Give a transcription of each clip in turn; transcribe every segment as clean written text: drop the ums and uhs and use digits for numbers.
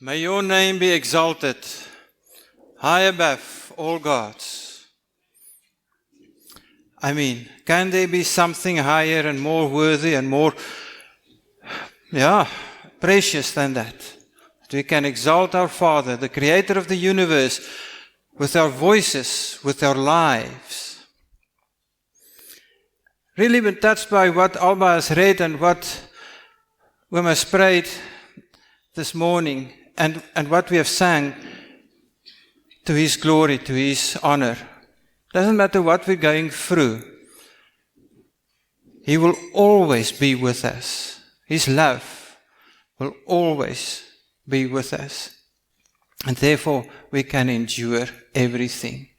May your name be exalted, high above all gods. I mean, can there be something higher and more worthy and more, precious than that? That we can exalt our Father, the Creator of the universe, with our voices, with our lives. Really been touched by what Alba has read and what we has prayed this morning. And what we have sang, to His glory, to His honor. Doesn't matter what we're going through. He will always be with us. His love will always be with us. And therefore, we can endure everything.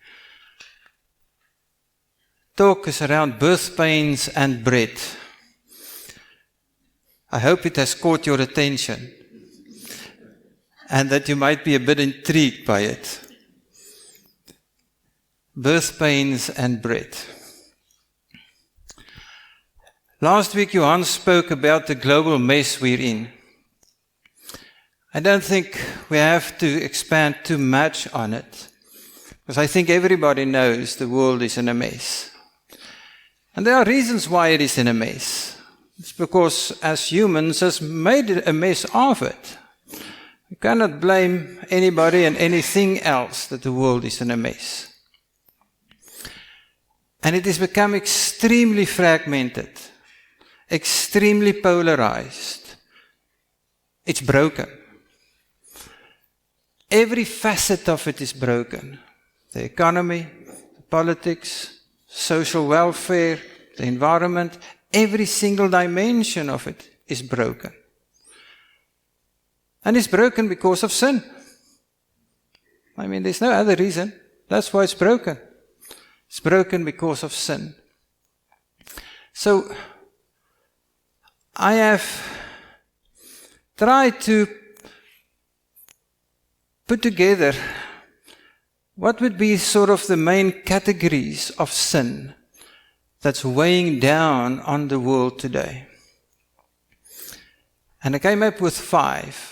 Talk is around birth pains and bread. I hope it has caught your attention. And that you might be a bit intrigued by it. Birth pains and bread. Last week, Johan spoke about the global mess we're in. I don't think we have to expand too much on it, because I think everybody knows the world is in a mess. And there are reasons why it is in a mess. It's because as humans has made a mess of it. You cannot blame anybody and anything else that the world is in a mess. And it has become extremely fragmented, extremely polarized. It's broken. Every facet of it is broken. The economy, the politics, social welfare, the environment, every single dimension of it is broken. And it's broken because of sin. I mean, there's no other reason. That's why it's broken. It's broken because of sin. So, I have tried to put together what would be sort of the main categories of sin that's weighing down on the world today. And I came up with 5.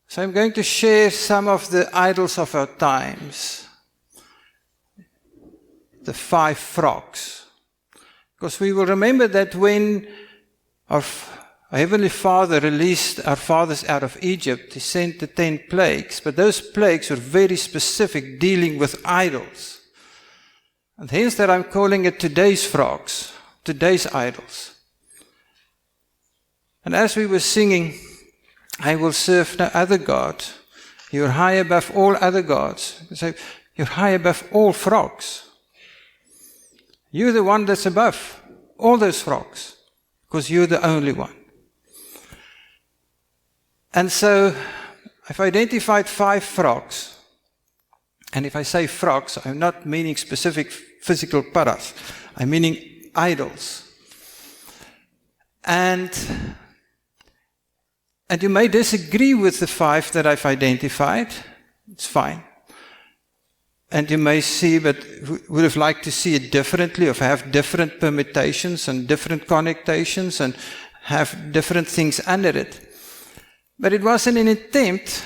So I'm going to share some of the idols of our times. The 5 frogs. Because we will remember that when our Heavenly Father released our fathers out of Egypt, He sent the 10 plagues. But those plagues were very specific, dealing with idols. And hence that I'm calling it today's frogs, today's idols. And as we were singing, I will serve no other God. You're high above all other gods. So you're high above all frogs. You're the one that's above all those frogs, because you're the only one. And so I've identified 5 frogs. And if I say frogs, I'm not meaning specific physical paras. I'm meaning idols. And you may disagree with the 5 that I've identified. It's fine. And you may see, but would have liked to see it differently, or have different permutations and different connotations and have different things under it. But it wasn't an attempt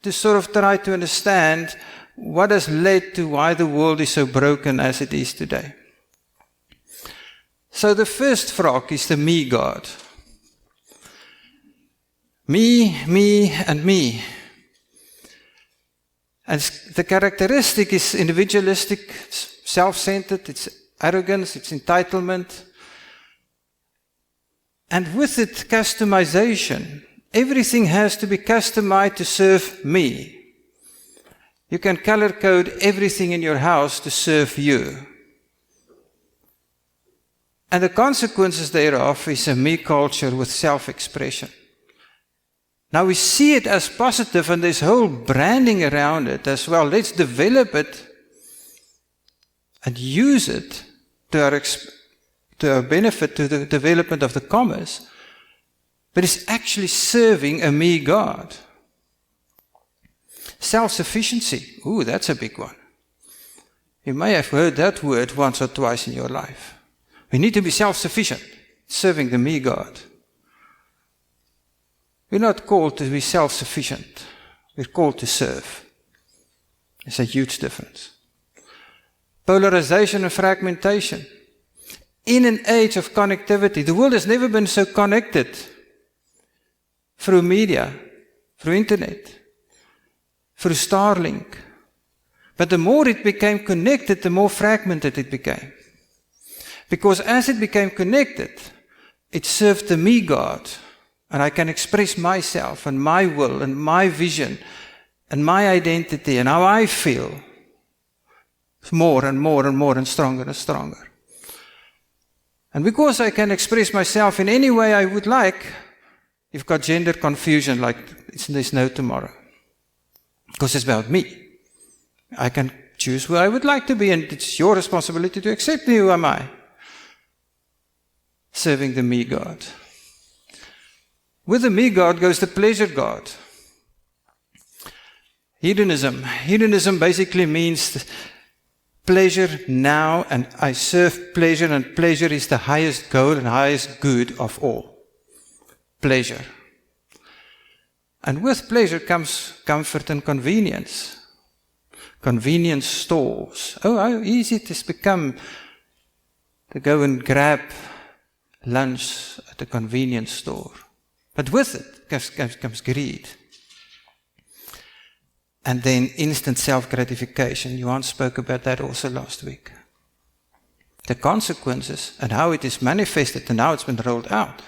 to sort of try to understand what has led to why the world is so broken as it is today. So the first frog is the me God. Me, and me. And the characteristic is individualistic, self-centered, it's arrogance, it's entitlement. And with it, customization. Everything has to be customized to serve me. You can color code everything in your house to serve you. And the consequences thereof is a me culture with self-expression. Now we see it as positive, and there's whole branding around it as well. Let's develop it and use it to our benefit, to the development of the commerce. But it's actually serving a me God. Self-sufficiency. Ooh, that's a big one. You may have heard that word once or twice in your life. We need to be self-sufficient, serving the me God. We're not called to be self-sufficient. We're called to serve. There's a huge difference. Polarization and fragmentation. In an age of connectivity, the world has never been so connected through media, through internet, through Starlink. But the more it became connected, the more fragmented it became. Because as it became connected, it served the me God. And I can express myself and my will and my vision and my identity and how I feel more and more and more and stronger. And because I can express myself in any way I would like, you've got gender confusion like there's no tomorrow. Because it's about me. I can choose who I would like to be, and it's your responsibility to accept me. Who am I? Serving the me God. With the me God goes the pleasure God. Hedonism. Hedonism basically means pleasure now, and I serve pleasure, and pleasure is the highest goal and highest good of all. Pleasure. And with pleasure comes comfort and convenience. Convenience stores. Oh, how easy it has become to go and grab lunch at a convenience store. But with it comes greed. And then instant self-gratification. Johan spoke about that also last week. The consequences and how it is manifested and how it's been rolled out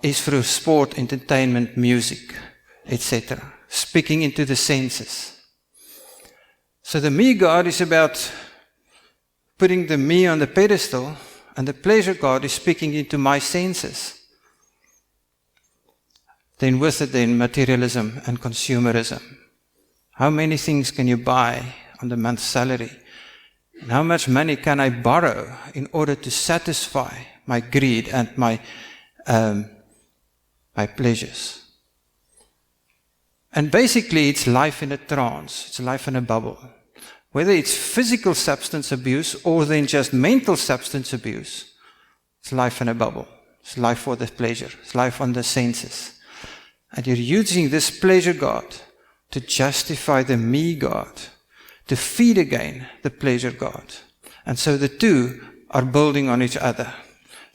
is through sport, entertainment, music, etc. Speaking into the senses. So the me God is about putting the me on the pedestal, and the pleasure God is speaking into my senses. Then with it, materialism and consumerism. How many things can you buy on the month's salary? And how much money can I borrow in order to satisfy my greed and my pleasures? And basically, it's life in a trance. It's life in a bubble. Whether it's physical substance abuse or then just mental substance abuse, it's life in a bubble. It's life for the pleasure. It's life on the senses. And you're using this pleasure God to justify the me God, to feed again the pleasure God. And so the two are building on each other.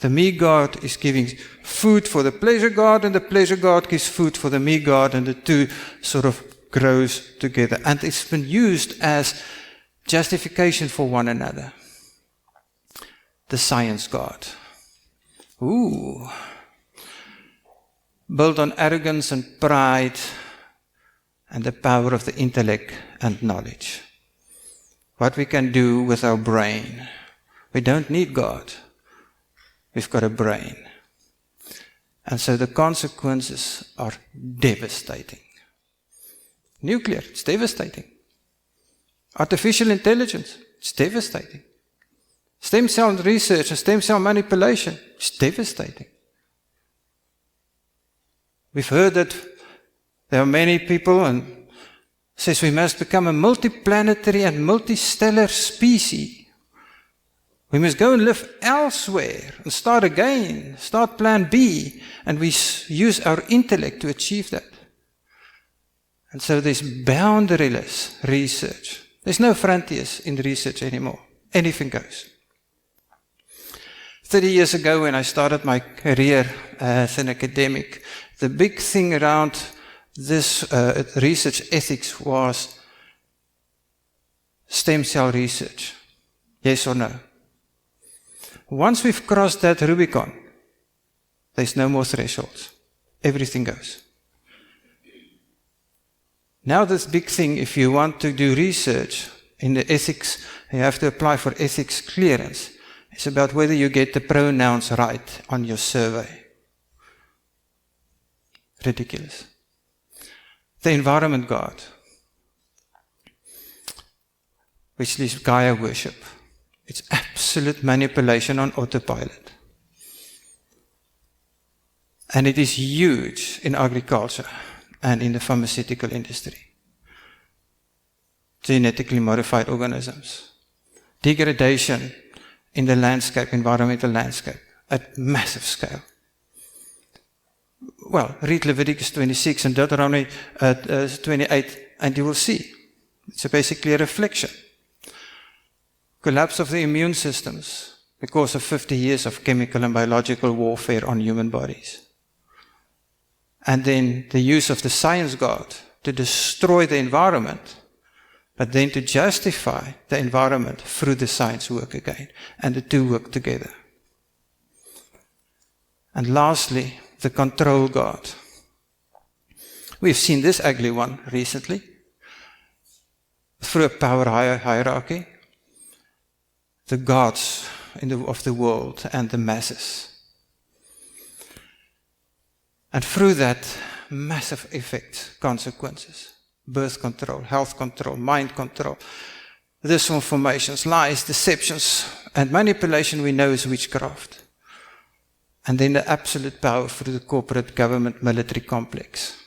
The me God is giving food for the pleasure God, and the pleasure God gives food for the me God, and the two sort of grows together. And it's been used as justification for one another. The science God. Ooh. Built on arrogance and pride and the power of the intellect and knowledge. What we can do with our brain. We don't need God. We've got a brain. And so the consequences are devastating. Nuclear, it's devastating. Artificial intelligence, it's devastating. Stem cell research and stem cell manipulation, it's devastating. We've heard that there are many people and says we must become a multiplanetary and multistellar species. We must go and live elsewhere and start again, start plan B, and we use our intellect to achieve that. And so there's boundaryless research. There's no frontiers in research anymore. Anything goes. 30 years ago when I started my career as an academic, the big thing around this research ethics was stem cell research. Yes or no? Once we've crossed that Rubicon, there's no more thresholds. Everything goes. Now this big thing, if you want to do research in the ethics, you have to apply for ethics clearance. It's about whether you get the pronouns right on your survey. Ridiculous. The environment God, which is Gaia worship. It's absolute manipulation on autopilot. And it is huge in agriculture and in the pharmaceutical industry. Genetically modified organisms. Degradation in the landscape, environmental landscape, at massive scale. Well, read Leviticus 26 and Deuteronomy 28, and you will see. It's basically a reflection. Collapse of the immune systems because of 50 years of chemical and biological warfare on human bodies. And then the use of the science god to destroy the environment, but then to justify the environment through the science work again. And the two work together. And lastly, the control god. We've seen this ugly one recently through a power hierarchy. The gods of the world and the masses. And through that, massive effects, consequences. Birth control, health control, mind control, disinformations, lies, deceptions, and manipulation we know is witchcraft. And then the absolute power through the corporate government military complex.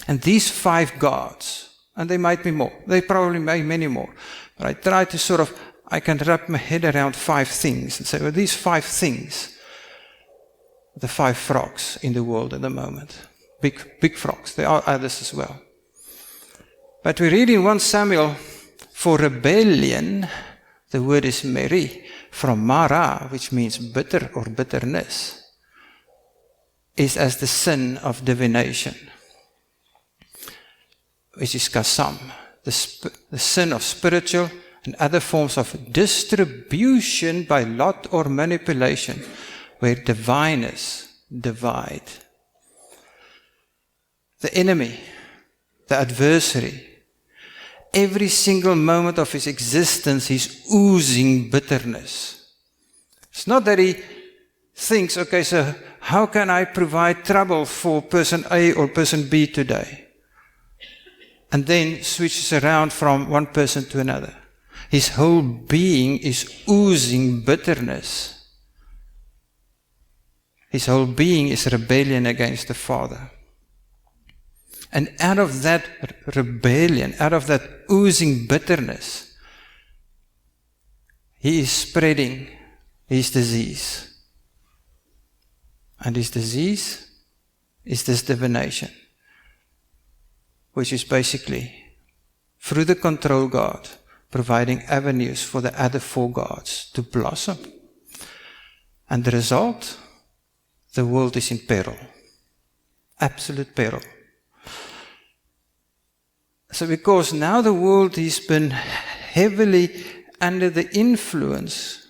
And these 5 gods, and there might be more, they probably may be many more, but I try to I can wrap my head around 5 things and say, well, these 5 things, the 5 frogs in the world at the moment. Big frogs. There are others as well. But we read in 1 Samuel, for rebellion, the word is meri, from mara, which means bitter or bitterness, is as the sin of divination, which is kasam, the sin of spiritual and other forms of distribution by lot or manipulation, where diviners divide. The enemy, the adversary, every single moment of his existence, he's oozing bitterness. It's not that he thinks, okay, so how can I provide trouble for person A or person B today? And then switches around from one person to another. His whole being is oozing bitterness. His whole being is rebellion against the Father. And out of that rebellion, out of that oozing bitterness, he is spreading his disease. And his disease is this divination, which is basically, through the control god, providing avenues for the other 4 gods to blossom. And the result, the world is in peril. Absolute peril. So because now the world has been heavily under the influence,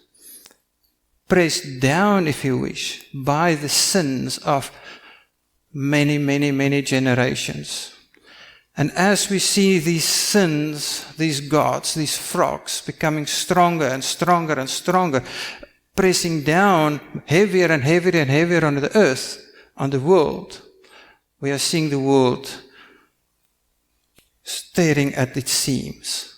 pressed down, if you wish, by the sins of many generations. And as we see these sins, these gods, these frogs becoming stronger and stronger and stronger, pressing down heavier and heavier and heavier on the earth, on the world, we are seeing the world staring at its seams.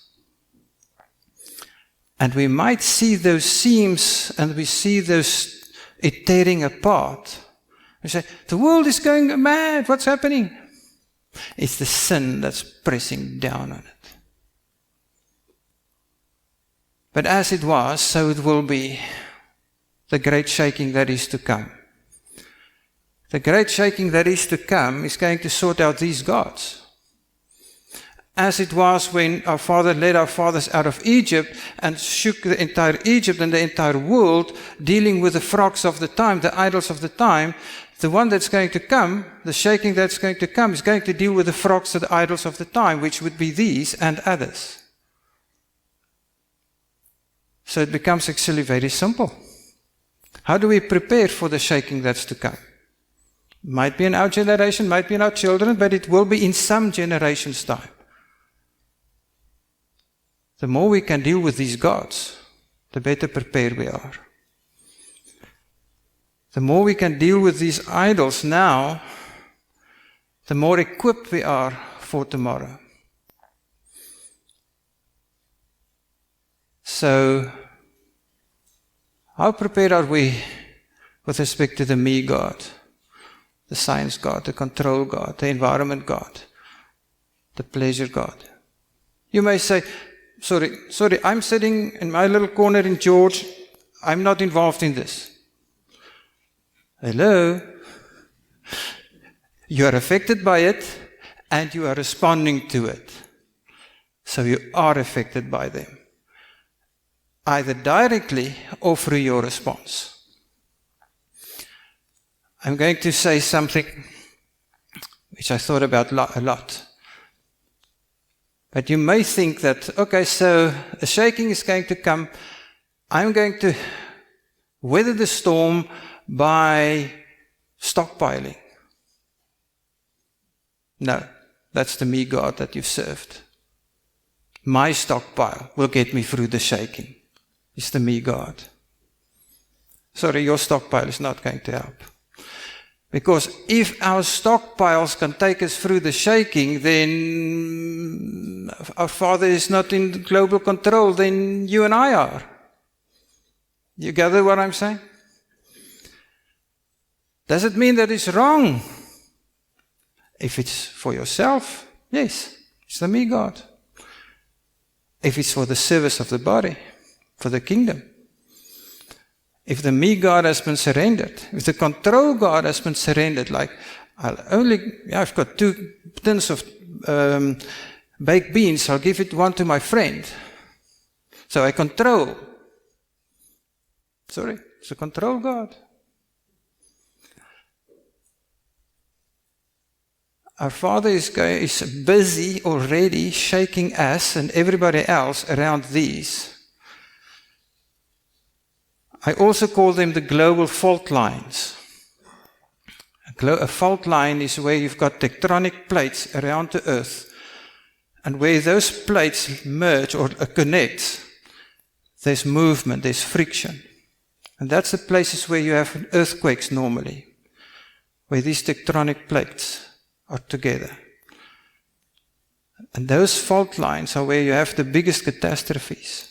And we might see those seams and we see it tearing apart. We say, the world is going mad, what's happening? It's the sin that's pressing down on it. But as it was, so it will be. The great shaking that is to come. The great shaking that is to come is going to sort out these gods. As it was when our father led our fathers out of Egypt and shook the entire Egypt and the entire world, dealing with the frogs of the time, the idols of the time, the one that's going to come, the shaking that's going to come, is going to deal with the frogs of the idols of the time, which would be these and others. So it becomes actually very simple. How do we prepare for the shaking that's to come? Might be in our generation, might be in our children, but it will be in some generation's time. The more we can deal with these gods, the better prepared we are. The more we can deal with these idols now, the more equipped we are for tomorrow. So, how prepared are we with respect to the me God, the science God, the control God, the environment God, the pleasure God? You may say, sorry, I'm sitting in my little corner in George, I'm not involved in this. Hello? You are affected by it, and you are responding to it. So you are affected by them, either directly or through your response. I'm going to say something which I thought about a lot. But you may think that, okay, so a shaking is going to come. I'm going to weather the storm by stockpiling. No, that's the me God that you've served. My stockpile will get me through the shaking. It's the me God. Sorry, your stockpile is not going to help. Because if our stockpiles can take us through the shaking, then our Father is not in global control, then you and I are. You gather what I'm saying? Does it mean that it's wrong? If it's for yourself, yes, it's the me God. If it's for the service of the body, for the kingdom. If the me God has been surrendered, if the control God has been surrendered, like I've got 2 tins of baked beans, I'll give it one to my friend. So I control. Sorry, it's a control God. Our Father is busy already shaking us and everybody else around these. I also call them the global fault lines. A fault line is where you've got tectonic plates around the earth, and where those plates merge or connect, there's movement, there's friction. And that's the places where you have earthquakes normally, where these tectonic plates are together. And those fault lines are where you have the biggest catastrophes.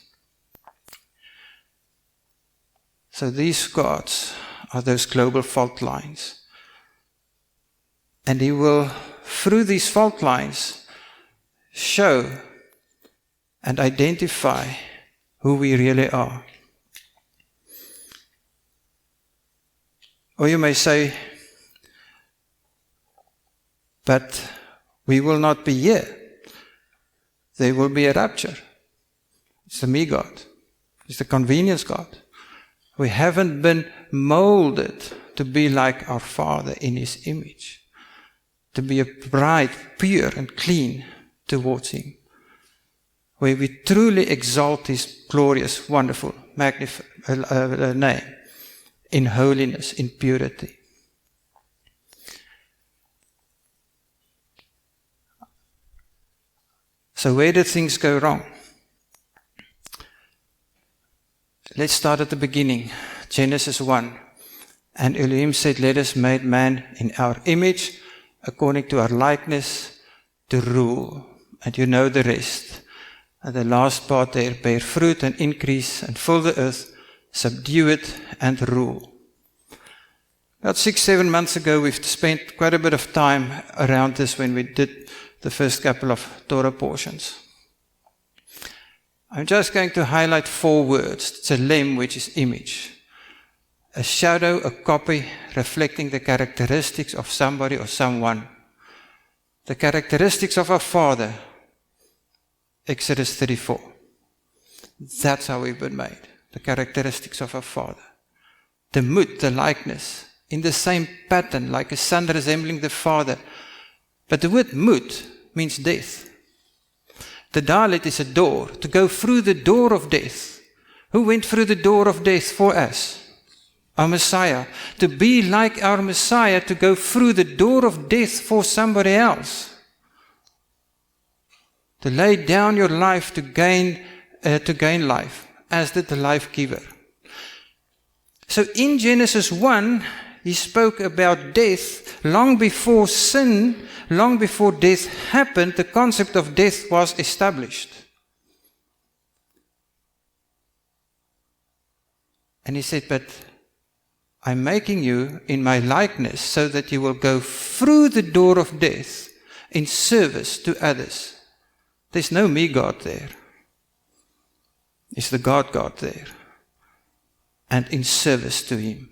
So these gods are those global fault lines. And He will, through these fault lines, show and identify who we really are. Or you may say, but we will not be here. There will be a rapture. It's the me God. It's the convenience God. We haven't been molded to be like our Father in His image. To be a bride, pure and clean towards Him. Where we truly exalt His glorious, wonderful, magnificent name. In holiness, in purity. So where did things go wrong? Let's start at the beginning. Genesis 1. And Elohim said, let us make man in our image, according to our likeness, to rule. And you know the rest. And the last part there, bear fruit and increase and fill the earth, subdue it and rule. About 6-7 months ago, we've spent quite a bit of time around this when we did the first couple of Torah portions. I'm just going to highlight 4 words. It's a lem, which is image. A shadow, a copy, reflecting the characteristics of somebody or someone. The characteristics of our Father. Exodus 34. That's how we've been made. The characteristics of our Father. The mood, the likeness. In the same pattern, like a son resembling the Father. But the word mood means death. The dalet is a door, to go through the door of death. Who went through the door of death for us? Our Messiah. To be like our Messiah, to go through the door of death for somebody else. To lay down your life to gain life, as did the life giver. So in Genesis 1, He spoke about death long before sin, long before death happened. The concept of death was established. And He said, but I'm making you in my likeness so that you will go through the door of death in service to others. There's no me God there. It's the God there. And in service to Him.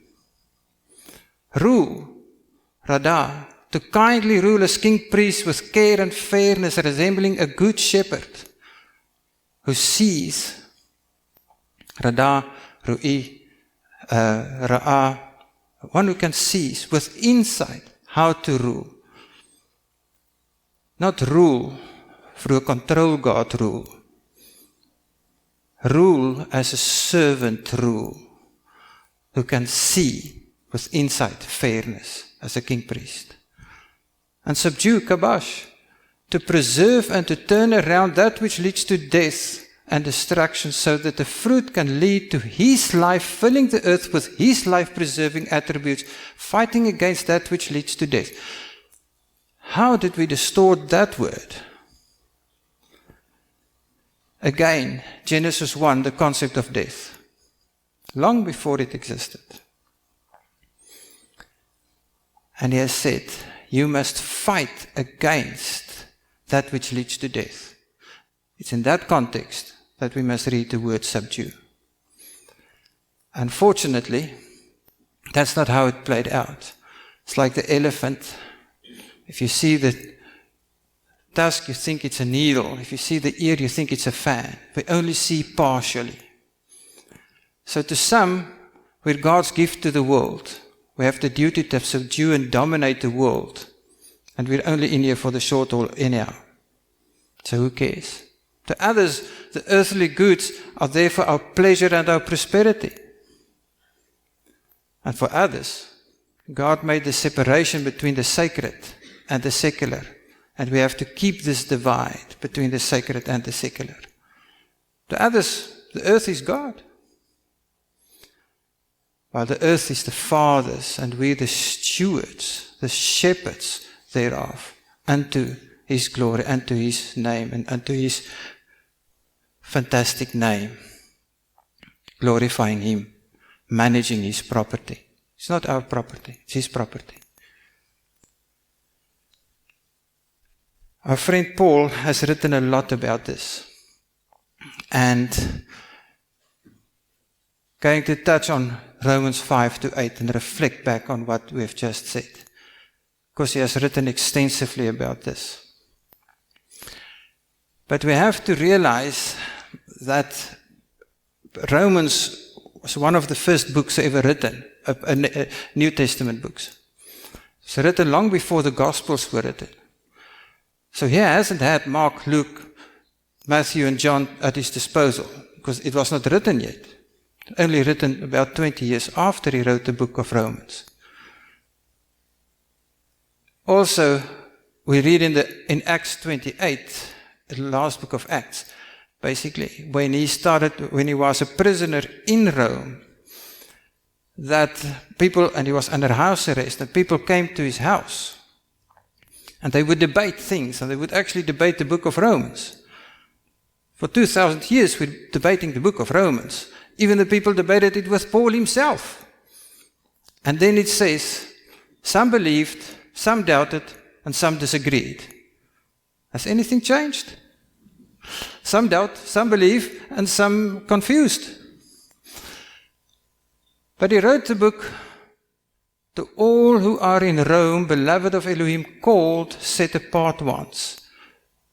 Rule, Radah, to kindly rule as king priest with care and fairness, resembling a good shepherd who sees, Rada, Ru'i, Ra'a, one who can seize with insight how to rule. Not rule through a control God rule. Rule as a servant rule, who can see with insight, fairness, as a king priest. And subdue, kabash, to preserve and to turn around that which leads to death and destruction, so that the fruit can lead to his life, filling the earth with his life-preserving attributes, fighting against that which leads to death. How did we distort that word? Again, Genesis 1, the concept of death, long before it existed. And he has said, you must fight against that which leads to death. It's in that context that we must read the word subdue. Unfortunately, that's not how it played out. It's like the elephant. If you see the tusk, you think it's a needle. If you see the ear, you think it's a fan. We only see partially. So to some, we're God's gift to the world. We have the duty to subdue and dominate the world. And we're only in here for the short haul anyhow. So who cares? To others, the earthly goods are there for our pleasure and our prosperity. And for others, God made the separation between the sacred and the secular. And we have to keep this divide between the sacred and the secular. To others, the earth is God. While the earth is the Father's, and we the stewards, the shepherds thereof, unto his glory, unto his name, and unto his fantastic name. Glorifying him, managing his property. It's not our property, it's his property. Our friend Paul has written a lot about this. And going to touch on Romans 5-8 and reflect back on what we have just said. Because he has written extensively about this. But we have to realize that Romans was one of the first books ever written, New Testament books. It's written long before the Gospels were written. So he hasn't had Mark, Luke, Matthew and John at his disposal, because it was not written yet. Only written about 20 years after he wrote the book of Romans. Also, we read in Acts 28, the last book of Acts, basically, when he was a prisoner in Rome, that people, and he was under house arrest, that people came to his house. And they would debate things, and they would actually debate the book of Romans. For 2,000 years we're debating the book of Romans. Even the people debated it with Paul himself. And then it says, some believed, some doubted, and some disagreed. Has anything changed? Some doubt, some believe, and some confused. But he wrote the book to all who are in Rome, beloved of Elohim, called, set apart ones.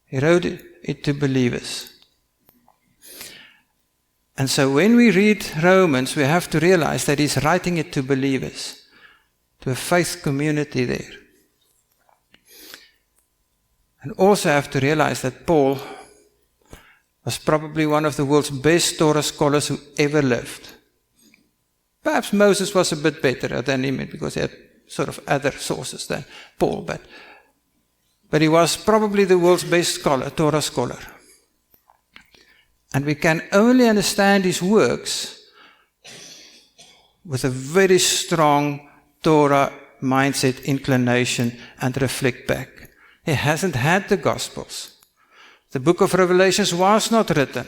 He wrote it to believers. And so when we read Romans, we have to realize that he's writing it to believers, to a faith community there. And also have to realize that Paul was probably one of the world's best Torah scholars who ever lived. Perhaps Moses was a bit better than him because he had sort of other sources than Paul, but he was probably the world's best scholar, Torah scholar. And we can only understand his works with a very strong Torah mindset, inclination, and reflect back. He hasn't had the Gospels. The book of Revelations was not written.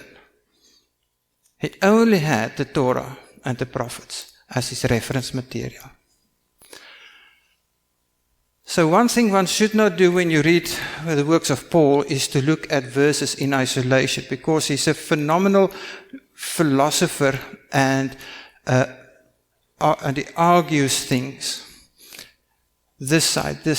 He only had the Torah and the prophets as his reference material. So one thing one should not do when you read the works of Paul is to look at verses in isolation, because he's a phenomenal philosopher and he argues things this side, that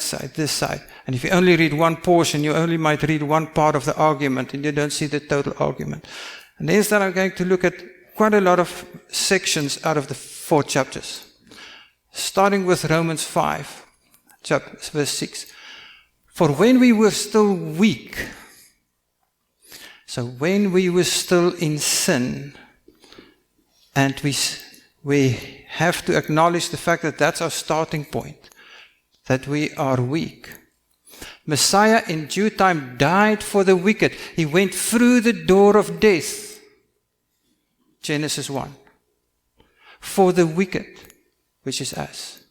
side, this side. And if you only read one portion, you only might read one part of the argument and you don't see the total argument. And instead I'm going to look at quite a lot of sections out of the 4 chapters. Starting with Romans 5, verse 6. For when we were still weak, so when we were still in sin, and we have to acknowledge the fact that that's our starting point, that we are weak. Messiah in due time died for the wicked. He went through the door of death. Genesis 1. For the wicked, which is us.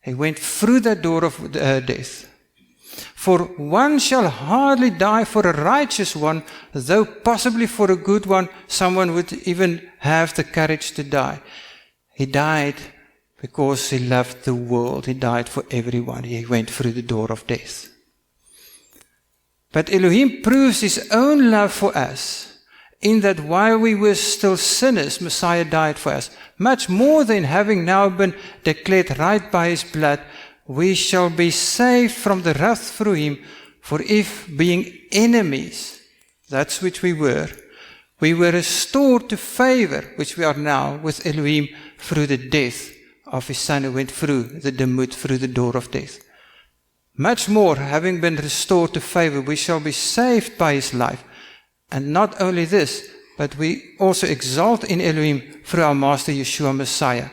He went through that door of death. For one shall hardly die for a righteous one, though possibly for a good one, someone would even have the courage to die. He died because he loved the world. He died for everyone. He went through the door of death. But Elohim proves his own love for us, in that while we were still sinners, Messiah died for us. Much more than having now been declared right by his blood, we shall be saved from the wrath through him. For if, being enemies, that's which we were restored to favor, which we are now, with Elohim through the death of his Son who went through the demut, through the door of death. Much more, having been restored to favor, we shall be saved by his life. And not only this, but we also exalt in Elohim through our Master Yeshua Messiah,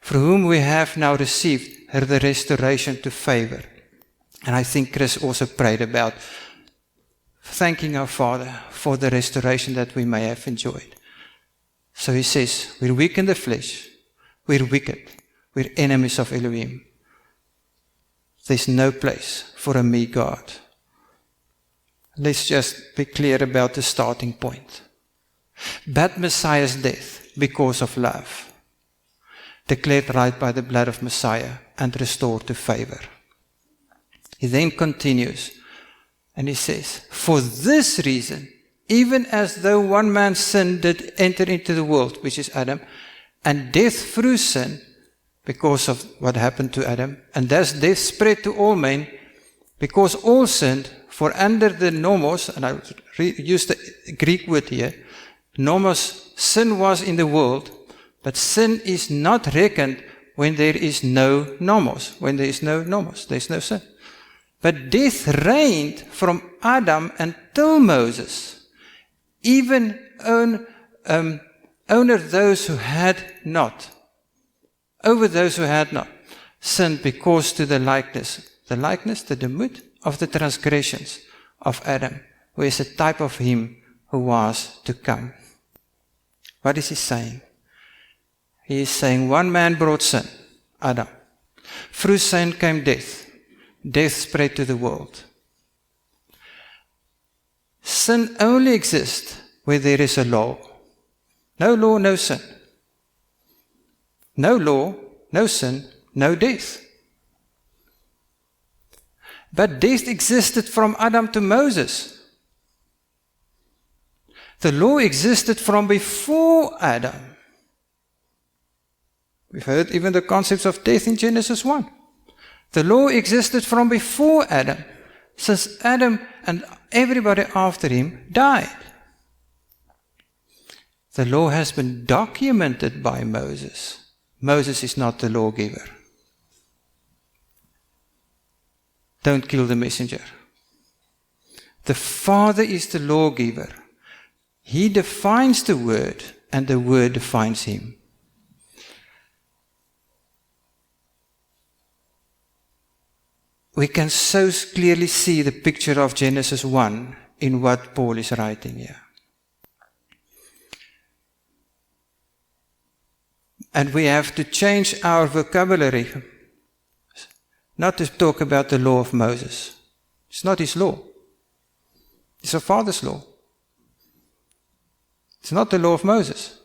through whom we have now received the restoration to favor. And I think Chris also prayed about thanking our Father for the restoration that we may have enjoyed. So he says, we're weak in the flesh, we're wicked, we're enemies of Elohim. There's no place for a me God. Let's just be clear about the starting point. But Messiah's death, because of love, declared right by the blood of Messiah and restored to favor. He then continues and he says, for this reason, even as though one man's sin did enter into the world, which is Adam, and death through sin, because of what happened to Adam, and thus death spread to all men, because all sinned, for under the nomos, and I use the Greek word here, nomos, sin was in the world, but sin is not reckoned when there is no nomos. When there is no nomos, there is no sin. But death reigned from Adam until Moses, even over those who had not sinned, because to the likeness, the demut of the transgressions of Adam, who is a type of him who was to come. What is he saying? He is saying one man brought sin, Adam. Through sin came death. Death spread to the world. Sin only exists where there is a law. No law, no sin. No law, no sin, no death. But death existed from Adam to Moses. The law existed from before Adam. We've heard even the concepts of death in Genesis 1. The law existed from before Adam, since Adam and everybody after him died. The law has been documented by Moses. Moses is not the lawgiver. Don't kill the messenger. The Father is the lawgiver. He defines the word, and the word defines him. We can so clearly see the picture of Genesis 1 in what Paul is writing here. And we have to change our vocabulary, not to talk about the law of Moses. It's not his law. It's our Father's law. It's not the law of Moses.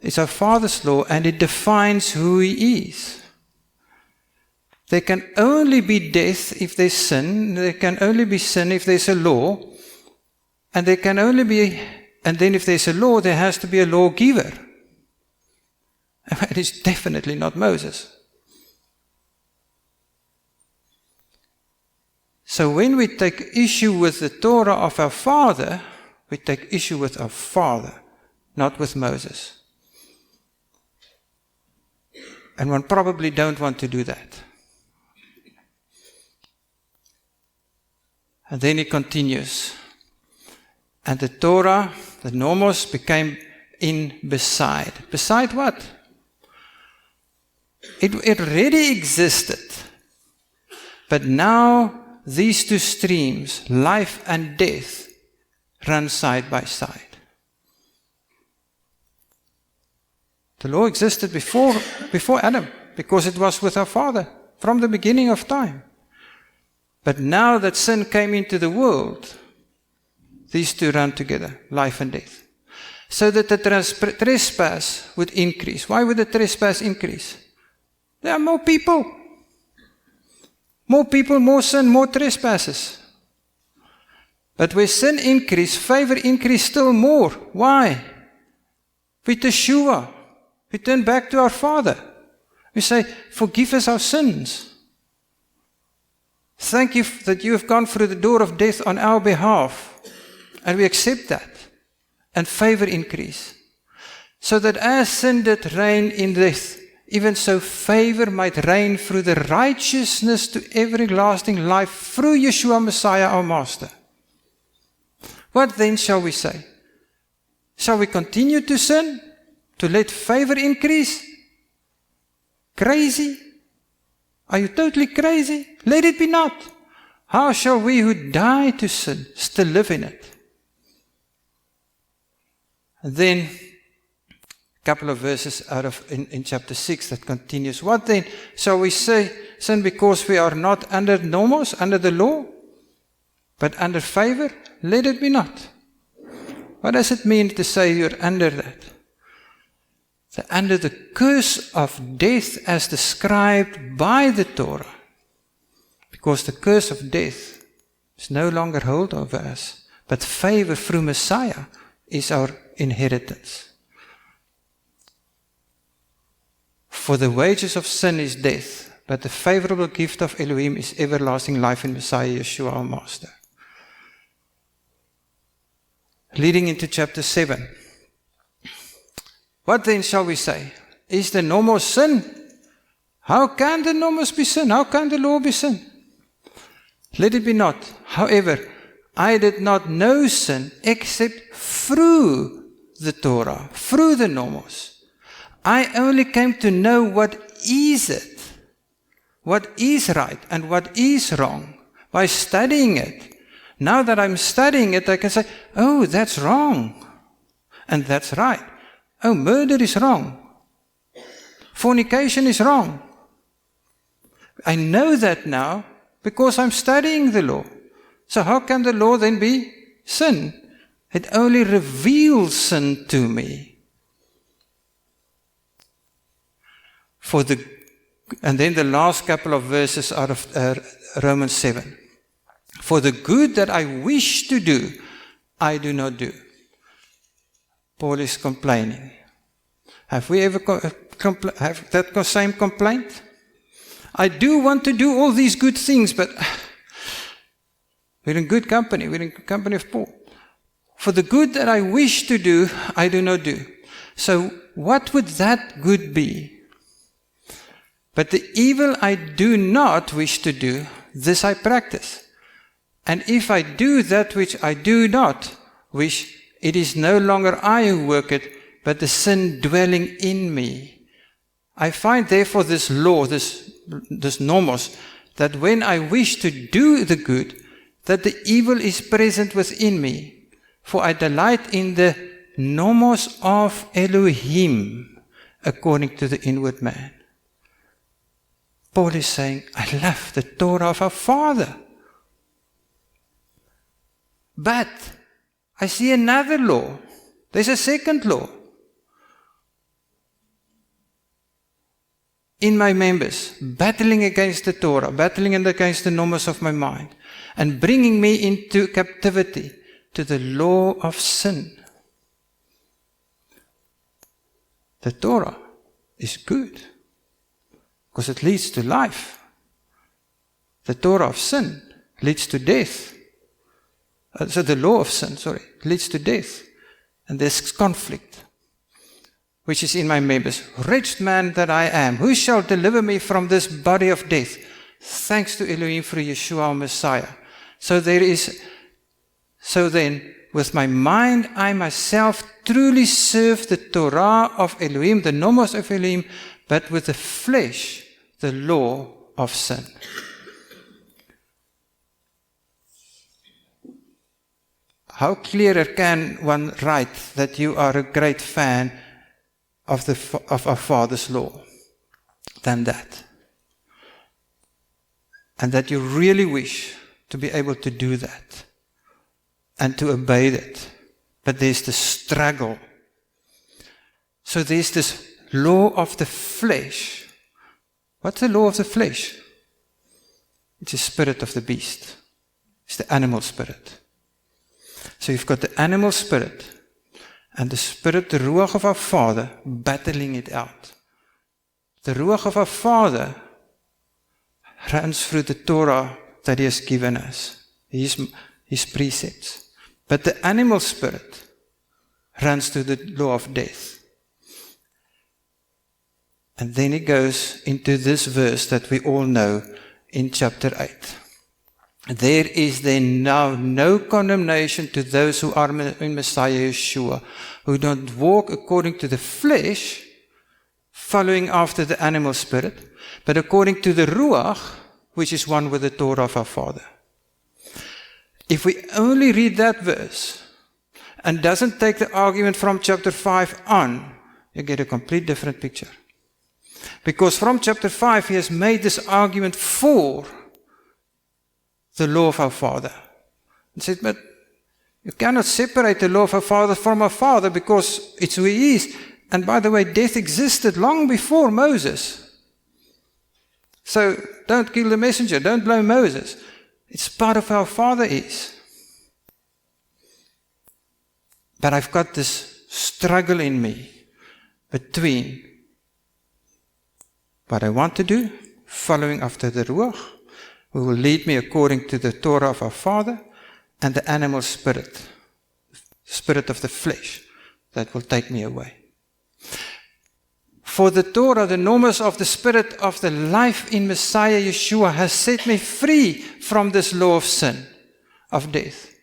It's our Father's law, and it defines who he is. There can only be death if there's sin. There can only be sin if there's a law. And there can only be, and then if there's a law, there has to be a lawgiver. And it is definitely not Moses. So when we take issue with the Torah of our father, we take issue with our father, not with Moses. And one probably don't want to do that. And then he continues. And the Torah, the Nomos, became in beside. Beside what? It already existed. But now these two streams, life and death, run side by side. The law existed before Adam, because it was with our Father from the beginning of time. But now that sin came into the world, these two run together, life and death. So that the trespass would increase. Why would the trespass increase? There are more people. More people, more sin, more trespasses. But where sin increased, favor increased still more. Why? With Yeshua, we turn back to our Father. We say, forgive us our sins. Thank you that you have gone through the door of death on our behalf. And we accept that. And favor increase. So that as sin did reign in death, even so favor might reign through the righteousness to everlasting life through Yeshua Messiah our Master. What then shall we say? Shall we continue to sin? To let favor increase? Crazy? Are you totally crazy? Let it be not. How shall we who die to sin still live in it? And then a couple of verses out of in chapter 6 that continues. What then shall we say? Sin because we are not under nomos, under the law, but under favor? Let it be not. What does it mean to say you're under that? Under the curse of death as described by the Torah. Because the curse of death is no longer hold over us, but favor through Messiah is our inheritance. For the wages of sin is death, but the favorable gift of Elohim is everlasting life in Messiah Yeshua our Master. Leading into chapter 7. What then shall we say? Is the nomos sin? How can the nomos be sin? How can the law be sin? Let it be not. However, I did not know sin except through the Torah, through the nomos. I only came to know what is it, what is right and what is wrong by studying it. Now that I'm studying it, I can say, oh, that's wrong and that's right. Oh, murder is wrong. Fornication is wrong. I know that now because I'm studying the law. So how can the law then be sin? It only reveals sin to me. And then the last couple of verses out of Romans 7. For the good that I wish to do, I do not do. Paul is complaining. Have we ever have that same complaint? I do want to do all these good things, but we're in good company. We're in company of Paul. For the good that I wish to do, I do not do. So what would that good be? But the evil I do not wish to do, this I practice. And if I do that which I do not wish, it is no longer I who work it, but the sin dwelling in me. I find therefore this law, this nomos, that when I wish to do the good, that the evil is present within me. For I delight in the nomos of Elohim, according to the inward man. Paul is saying, I love the Torah of our Father. But I see another law. There's a second law. In my members, battling against the Torah, battling against the nomos of my mind, and bringing me into captivity to the law of sin. The Torah is good, because it leads to life. The Torah of sin leads to death. So the law of sin, leads to death. And there's conflict, which is in my members. Wretched man that I am, who shall deliver me from this body of death? Thanks to Elohim for Yeshua our Messiah. So then, with my mind, I myself truly serve the Torah of Elohim, the nomos of Elohim, but with the flesh, the law of sin. How clearer can one write that you are a great fan of our Father's law than that? And that you really wish to be able to do that and to obey it. But there's the struggle. So there's this law of the flesh. What's the law of the flesh? It's the spirit of the beast. It's the animal spirit. So you've got the animal spirit and the spirit, the Ruach of our Father, battling it out. The Ruach of our Father runs through the Torah that He has given us, His precepts. But the animal spirit runs to the law of death. And then he goes into this verse that we all know in chapter 8. There is then now no condemnation to those who are in Messiah Yeshua, who don't walk according to the flesh, following after the animal spirit, but according to the Ruach, which is one with the Torah of our Father. If we only read that verse, and doesn't take the argument from chapter 5 on, you get a complete different picture. Because from chapter 5, he has made this argument for the law of our Father. He said, but you cannot separate the law of our Father from our Father because it's who He is. And by the way, death existed long before Moses. So don't kill the messenger, don't blame Moses. It's part of who our Father is. But I've got this struggle in me between what I want to do, following after the Ruach, who will lead me according to the Torah of our Father, and the animal spirit, spirit of the flesh, that will take me away. For the Torah, the nomos of the spirit of the life in Messiah Yeshua, has set me free from this law of sin, of death.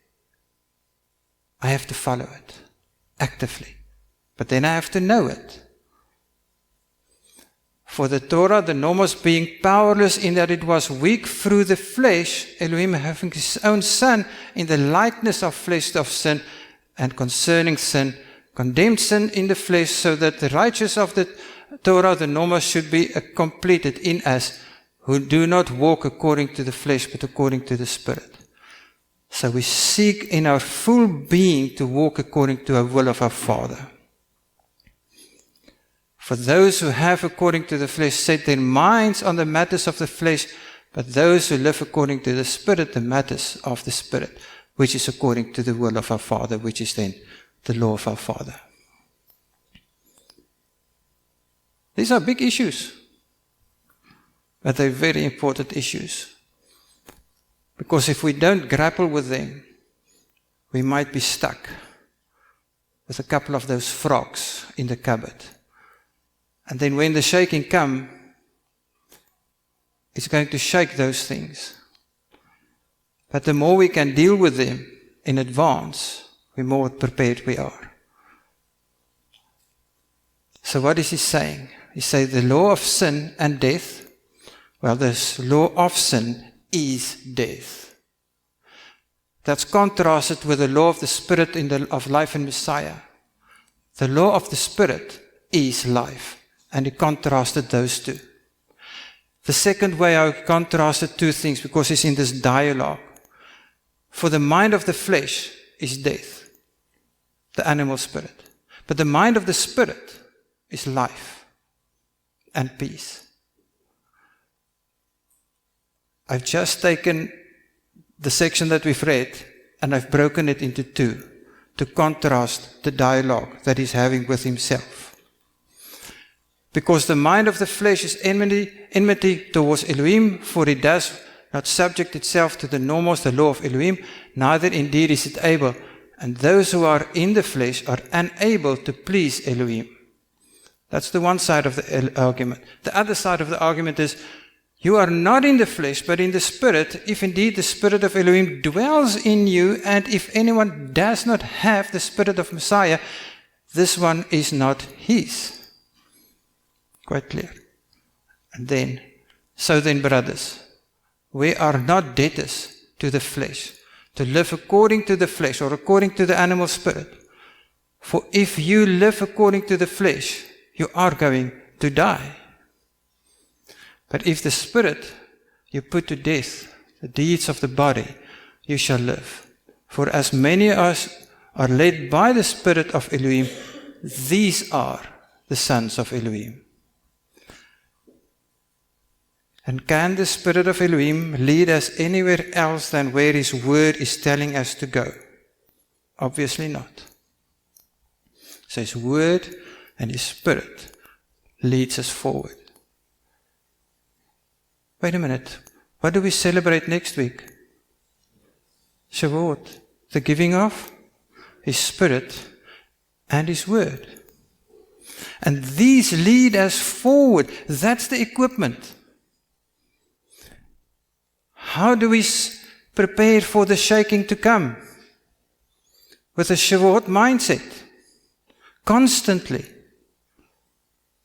I have to follow it actively, but then I have to know it. For the Torah, the nomos being powerless in that it was weak through the flesh, Elohim having His own Son in the likeness of flesh of sin, and concerning sin, condemned sin in the flesh, so that the righteous of the Torah, the nomos, should be completed in us, who do not walk according to the flesh, but according to the Spirit. So we seek in our full being to walk according to the will of our Father. For those who have according to the flesh set their minds on the matters of the flesh, but those who live according to the Spirit, the matters of the Spirit, which is according to the will of our Father, which is then the law of our Father. These are big issues, but they're very important issues. Because if we don't grapple with them, we might be stuck with a couple of those frogs in the cupboard. And then when the shaking comes, it's going to shake those things. But the more we can deal with them in advance, the more prepared we are. So what is he saying? He says the law of sin and death. Well, this law of sin is death. That's contrasted with the law of the Spirit of life in Messiah. The law of the Spirit is life. And he contrasted those two. The second way I contrasted two things, because it's in this dialogue. For the mind of the flesh is death, the animal spirit. But the mind of the Spirit is life and peace. I've just taken the section that we've read and I've broken it into two to contrast the dialogue that he's having with himself. Because the mind of the flesh is enmity towards Elohim, for it does not subject itself to the normals, the law of Elohim, neither indeed is it able. And those who are in the flesh are unable to please Elohim. That's the one side of the argument. The other side of the argument is, you are not in the flesh, but in the Spirit, if indeed the Spirit of Elohim dwells in you, and if anyone does not have the Spirit of Messiah, this one is not his. Quite clear. And then, so then, brothers, we are not debtors to the flesh, to live according to the flesh or according to the animal spirit. For if you live according to the flesh, you are going to die. But if the Spirit you put to death, the deeds of the body, you shall live. For as many as are led by the Spirit of Elohim, these are the sons of Elohim. And can the Spirit of Elohim lead us anywhere else than where His Word is telling us to go? Obviously not. So His Word and His Spirit leads us forward. Wait a minute. What do we celebrate next week? Shavuot. The giving of His Spirit and His Word. And these lead us forward. That's the equipment. How do we prepare for the shaking to come? With a Shavuot mindset. Constantly.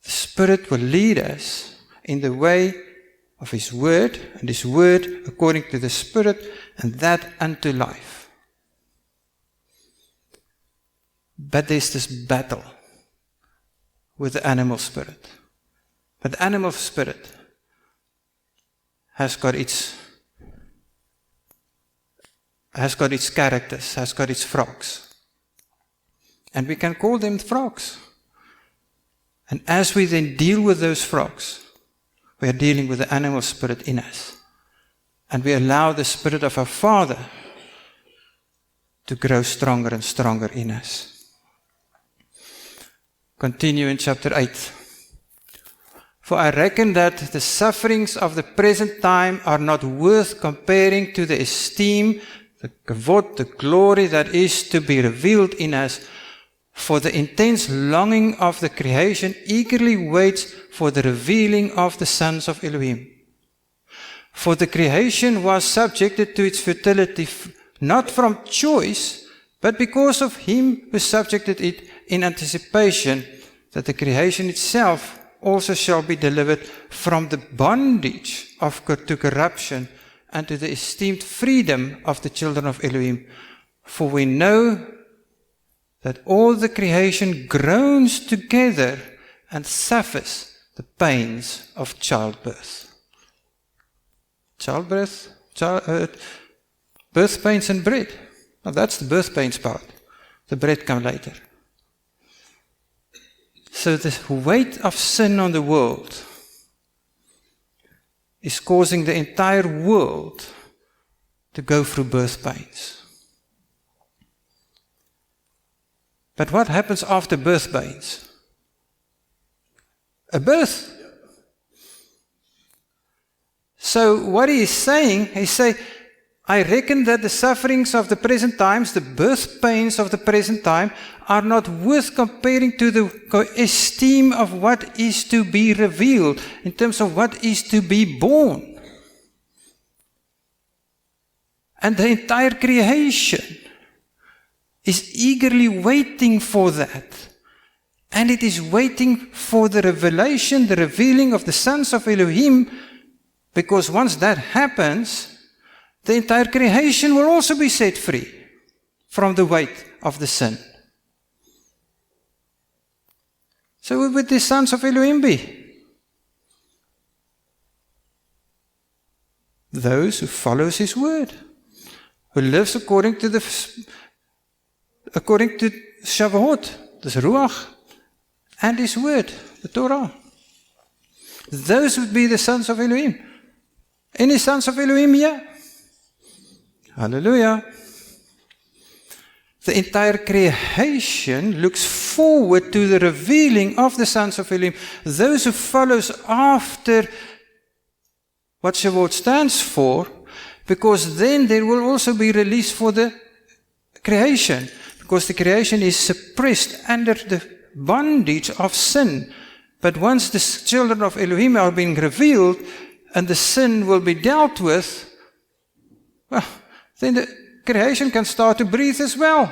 The Spirit will lead us in the way of His Word, and His Word according to the Spirit, and that unto life. But there's this battle with the animal spirit. But the animal spirit has got its characters, has got its frogs. And we can call them frogs. And as we then deal with those frogs, we are dealing with the animal spirit in us. And we allow the Spirit of our Father to grow stronger and stronger in us. Continue in chapter 8. For I reckon that the sufferings of the present time are not worth comparing to the esteem, the kavod, the glory that is to be revealed in us. For the intense longing of the creation eagerly waits for the revealing of the sons of Elohim. For the creation was subjected to its futility, not from choice, but because of Him who subjected it in anticipation, that the creation itself also shall be delivered from the bondage to corruption and to the esteemed freedom of the children of Elohim. For we know that all the creation groans together and suffers the pains of childbirth. Childbirth, birth pains and bread. Now that's the birth pains part. The bread comes later. So the weight of sin on the world is causing the entire world to go through birth pains. But what happens after birth pains? A birth. So what he is saying, I reckon that the sufferings of the present times, the birth pains of the present time, are not worth comparing to the esteem of what is to be revealed, in terms of what is to be born. And the entire creation is eagerly waiting for that. And it is waiting for the revelation, the revealing of the sons of Elohim, because once that happens, the entire creation will also be set free from the weight of the sin. So who would the sons of Elohim be? Those who follows His word, who lives according to Shavuot, this Ruach, and His word, the Torah. Those would be the sons of Elohim. Any sons of Elohim here? Hallelujah. The entire creation looks forward to the revealing of the sons of Elohim. Those who follows after what Shavuot stands for, because then there will also be release for the creation, because the creation is suppressed under the bondage of sin. But once the children of Elohim are being revealed and the sin will be dealt with, well, then the creation can start to breathe as well.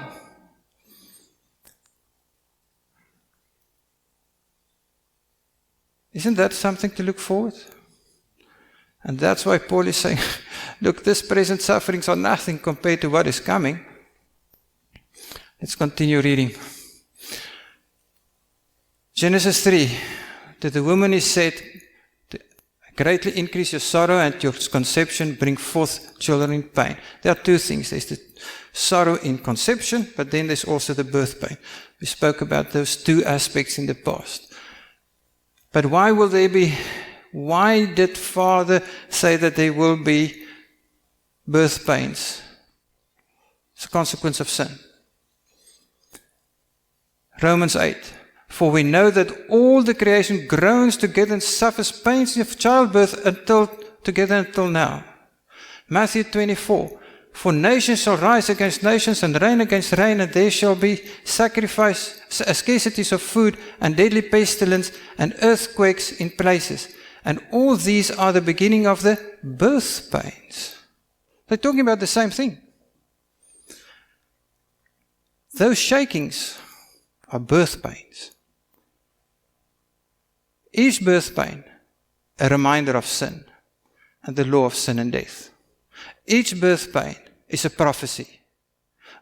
Isn't that something to look forward? And that's why Paul is saying, look, this present sufferings are nothing compared to what is coming. Let's continue reading. Genesis 3, to the woman is said, greatly increase your sorrow and your conception, bring forth children in pain. There are two things. There's the sorrow in conception, but then there's also the birth pain. We spoke about those two aspects in the past. But why did Father say that there will be birth pains? It's a consequence of sin. Romans 8. For we know that all the creation groans together and suffers pains of childbirth until now. Matthew 24. For nations shall rise against nations and reign against reign, and there shall be sacrifice, scarcities of food, and deadly pestilence, and earthquakes in places. And all these are the beginning of the birth pains. They're talking about the same thing. Those shakings are birth pains. Each birth pain, a reminder of sin and the law of sin and death. Each birth pain is a prophecy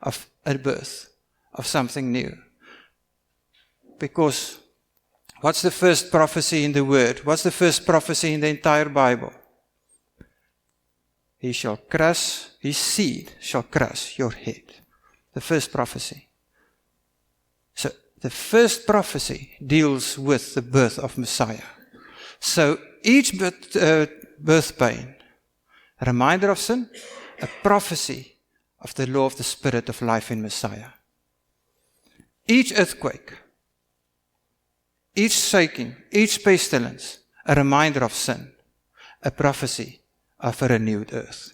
of a birth, of something new. Because what's the first prophecy in the Word? What's the first prophecy in the entire Bible? His seed shall crush your head. The first prophecy. So the first prophecy deals with the birth of Messiah. So each birth pain, a reminder of sin, a prophecy of the law of the Spirit of life in Messiah. Each earthquake, each shaking, each pestilence, a reminder of sin, a prophecy of a renewed earth,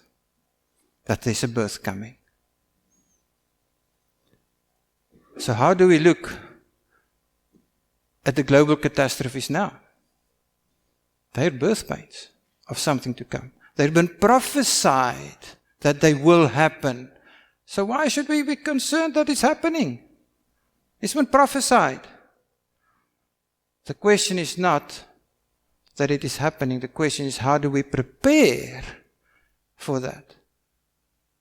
that there's a birth coming. So how do we look at the global catastrophes now? They're birth pains of something to come. They've been prophesied that they will happen. So why should we be concerned that it's happening? It's been prophesied. The question is not that it is happening. The question is, how do we prepare for that?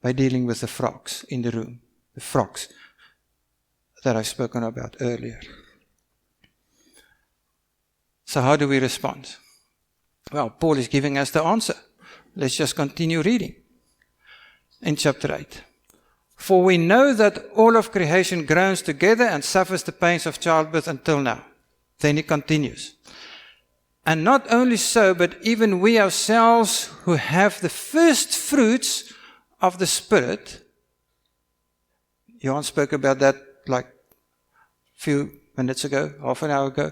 By dealing with the frogs in the room. The frogs that I've spoken about earlier. So how do we respond? Well, Paul is giving us the answer. Let's just continue reading. In chapter 8. For we know that all of creation groans together and suffers the pains of childbirth until now. Then he continues. And not only so, but even we ourselves who have the first fruits of the Spirit. Johan spoke about that like a few minutes ago, half an hour ago.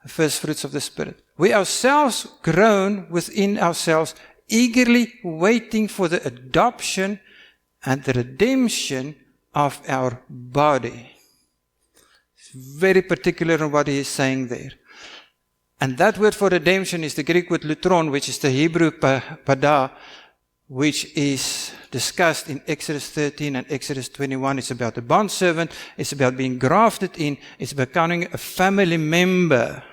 The first fruits of the Spirit. We ourselves groan within ourselves, eagerly waiting for the adoption and the redemption of our body. It's very particular on what he is saying there. And that word for redemption is the Greek word lutron, which is the Hebrew padah, which is discussed in Exodus 13 and Exodus 21. It's about the bondservant. It's about being grafted in. It's becoming a family member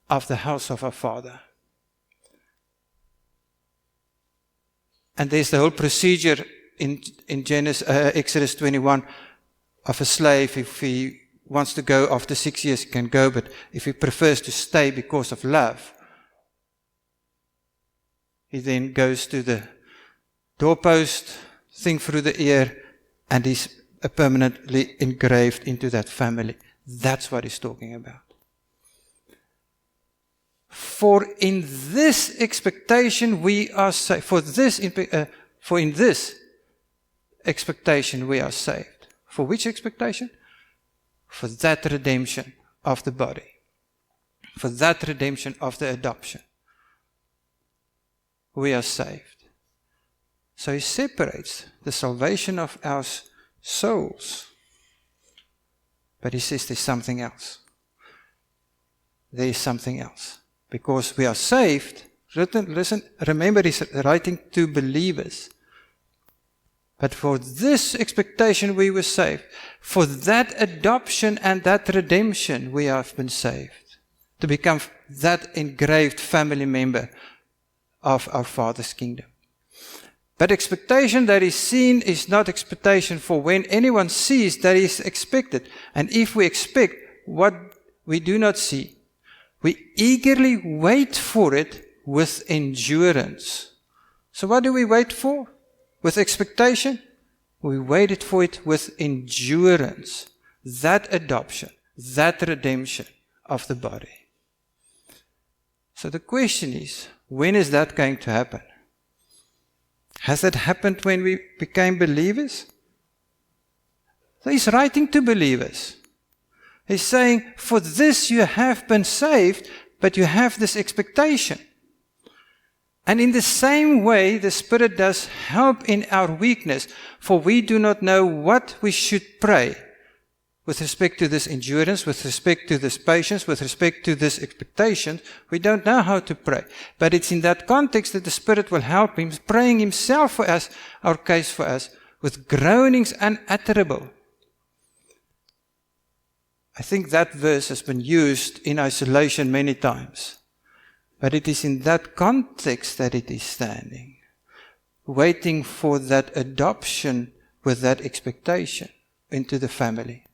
of the house of our Father. And there's the whole procedure in Exodus 21 of a slave. If he wants to go after 6 years, he can go. But if he prefers to stay because of love, he then goes to the doorpost, thing through the ear, and he's permanently engraved into that family. That's what he's talking about. For in this expectation we are saved. For in this expectation we are saved. For which expectation? For that redemption of the body. For that redemption of the adoption. We are saved. So he separates the salvation of our souls. But he says there's something else. There is something else. Because we are saved, listen, remember he's writing to believers. But for this expectation we were saved. For that adoption and that redemption we have been saved. To become that engraved family member of our Father's kingdom. But expectation that is seen is not expectation, for when anyone sees, that is expected. And if we expect what we do not see, we eagerly wait for it with endurance. So what do we wait for? With expectation? We waited for it with endurance. That adoption, that redemption of the body. So the question is, when is that going to happen? Has that happened when we became believers? So he's writing to believers. He's saying, for this you have been saved, but you have this expectation. And in the same way, the Spirit does help in our weakness, for we do not know what we should pray with respect to this endurance, with respect to this patience, with respect to this expectation. We don't know how to pray. But it's in that context that the Spirit will help him, praying himself for us, our case for us, with groanings unutterable. I think that verse has been used in isolation many times. But it is in that context that it is standing, waiting for that adoption with that expectation into the family.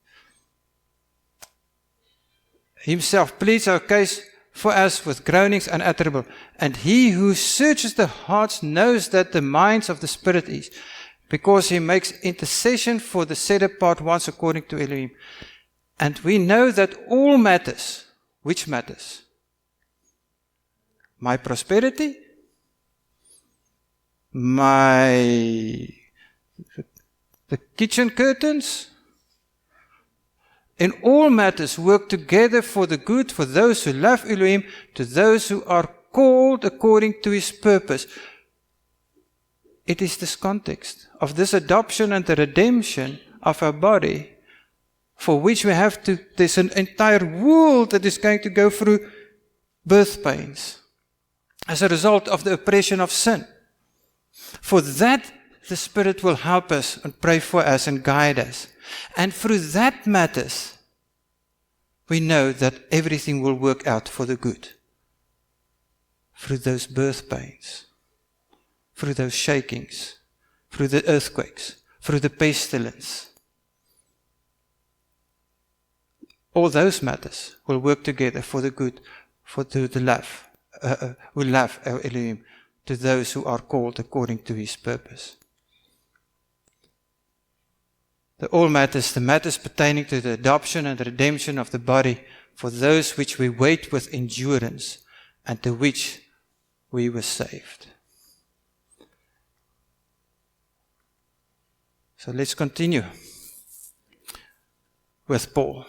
Himself pleads our case for us with groanings unutterable. And he who searches the hearts knows that the minds of the Spirit is, because he makes intercession for the set apart ones according to Elohim. And we know that all matters. Which matters? My prosperity? The kitchen curtains? In all matters work together for the good for those who love Elohim, to those who are called according to his purpose. It is this context of this adoption and the redemption of our body, for which we have to, there's an entire world that is going to go through birth pains as a result of the oppression of sin. For that, the Spirit will help us and pray for us and guide us. And through that matters, we know that everything will work out for the good. Through those birth pains, through those shakings, through the earthquakes, through the pestilence. All those matters will work together for the good, to the love, who love our Elohim, to those who are called according to his purpose. All matters, the matters pertaining to the adoption and redemption of the body, for those which we wait with endurance, and to which we were saved. So let's continue with Paul.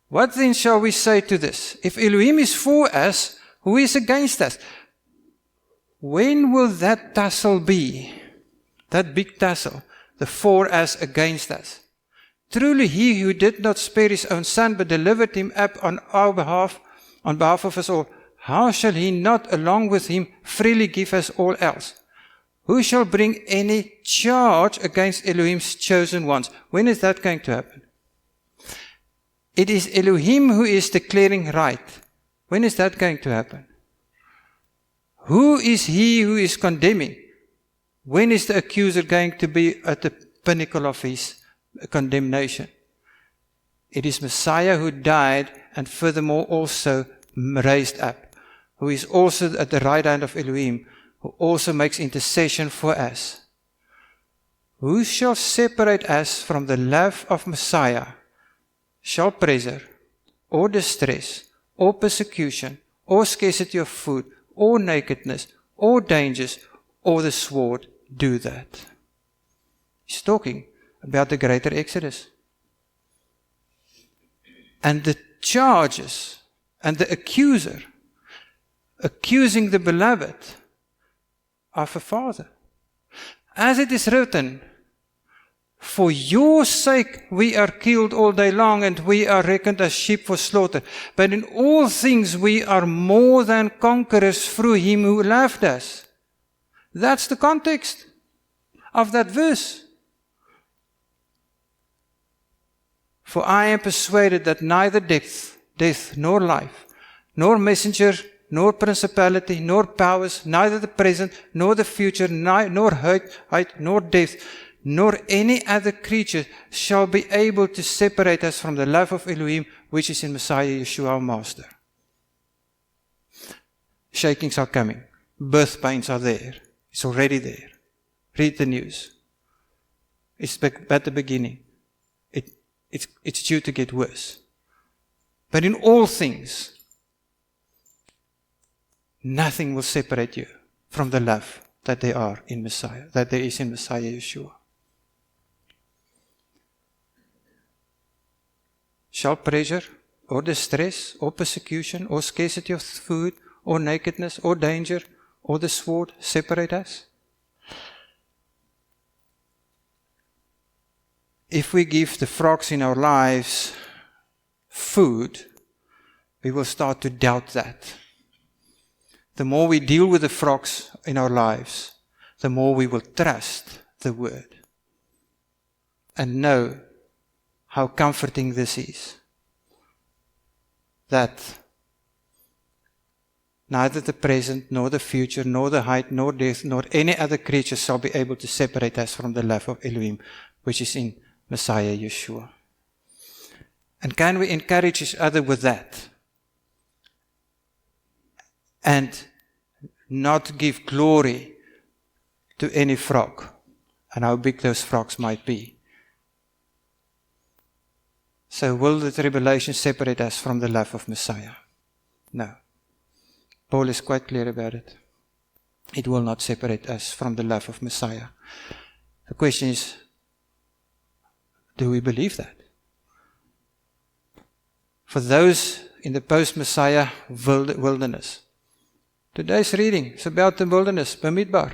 What then shall we say to this? If Elohim is for us, who is against us? When will that tussle be? That big tussle, the for us against us. Truly he who did not spare his own son, but delivered him up on our behalf, on behalf of us all, how shall he not along with him freely give us all else? Who shall bring any charge against Elohim's chosen ones? When is that going to happen? It is Elohim who is declaring right. When is that going to happen? Who is he who is condemning? When is the accuser going to be at the pinnacle of his condemnation? It is Messiah who died and furthermore also raised up, who is also at the right hand of Elohim, who also makes intercession for us. Who shall separate us from the love of Messiah? Shall pressure, or distress, or persecution, or scarcity of food, or nakedness, or dangers, or the sword do that? He's talking about the greater Exodus. And the charges and the accuser accusing the beloved of a father. As it is written, for your sake we are killed all day long, and we are reckoned as sheep for slaughter. But in all things we are more than conquerors through him who loved us. That's the context of that verse. For I am persuaded that neither death nor life, nor messenger, nor principality, nor powers, neither the present, nor the future, nor height, nor depth, nor any other creature shall be able to separate us from the love of Elohim, which is in Messiah Yeshua our Master. Shakings are coming. Birth pains are there. It's already there. Read the news. It's at the beginning. It's due to get worse. But in all things, nothing will separate you from the love that there is in Messiah Yeshua. Shall pressure, or distress, or persecution, or scarcity of food, or nakedness, or danger, or the sword separate us? If we give the frogs in our lives food, we will start to doubt that. The more we deal with the frogs in our lives, the more we will trust the word and know how comforting this is. That neither the present, nor the future, nor the height, nor depth, nor any other creature shall be able to separate us from the love of Elohim, which is in Messiah Yeshua. And can we encourage each other with that? And not give glory to any frog, and how big those frogs might be. So will the tribulation separate us from the love of Messiah? No. Paul is quite clear about it. It will not separate us from the love of Messiah. The question is, do we believe that? For those in the post-Messiah wilderness, today's reading is about the wilderness, Bamidbar.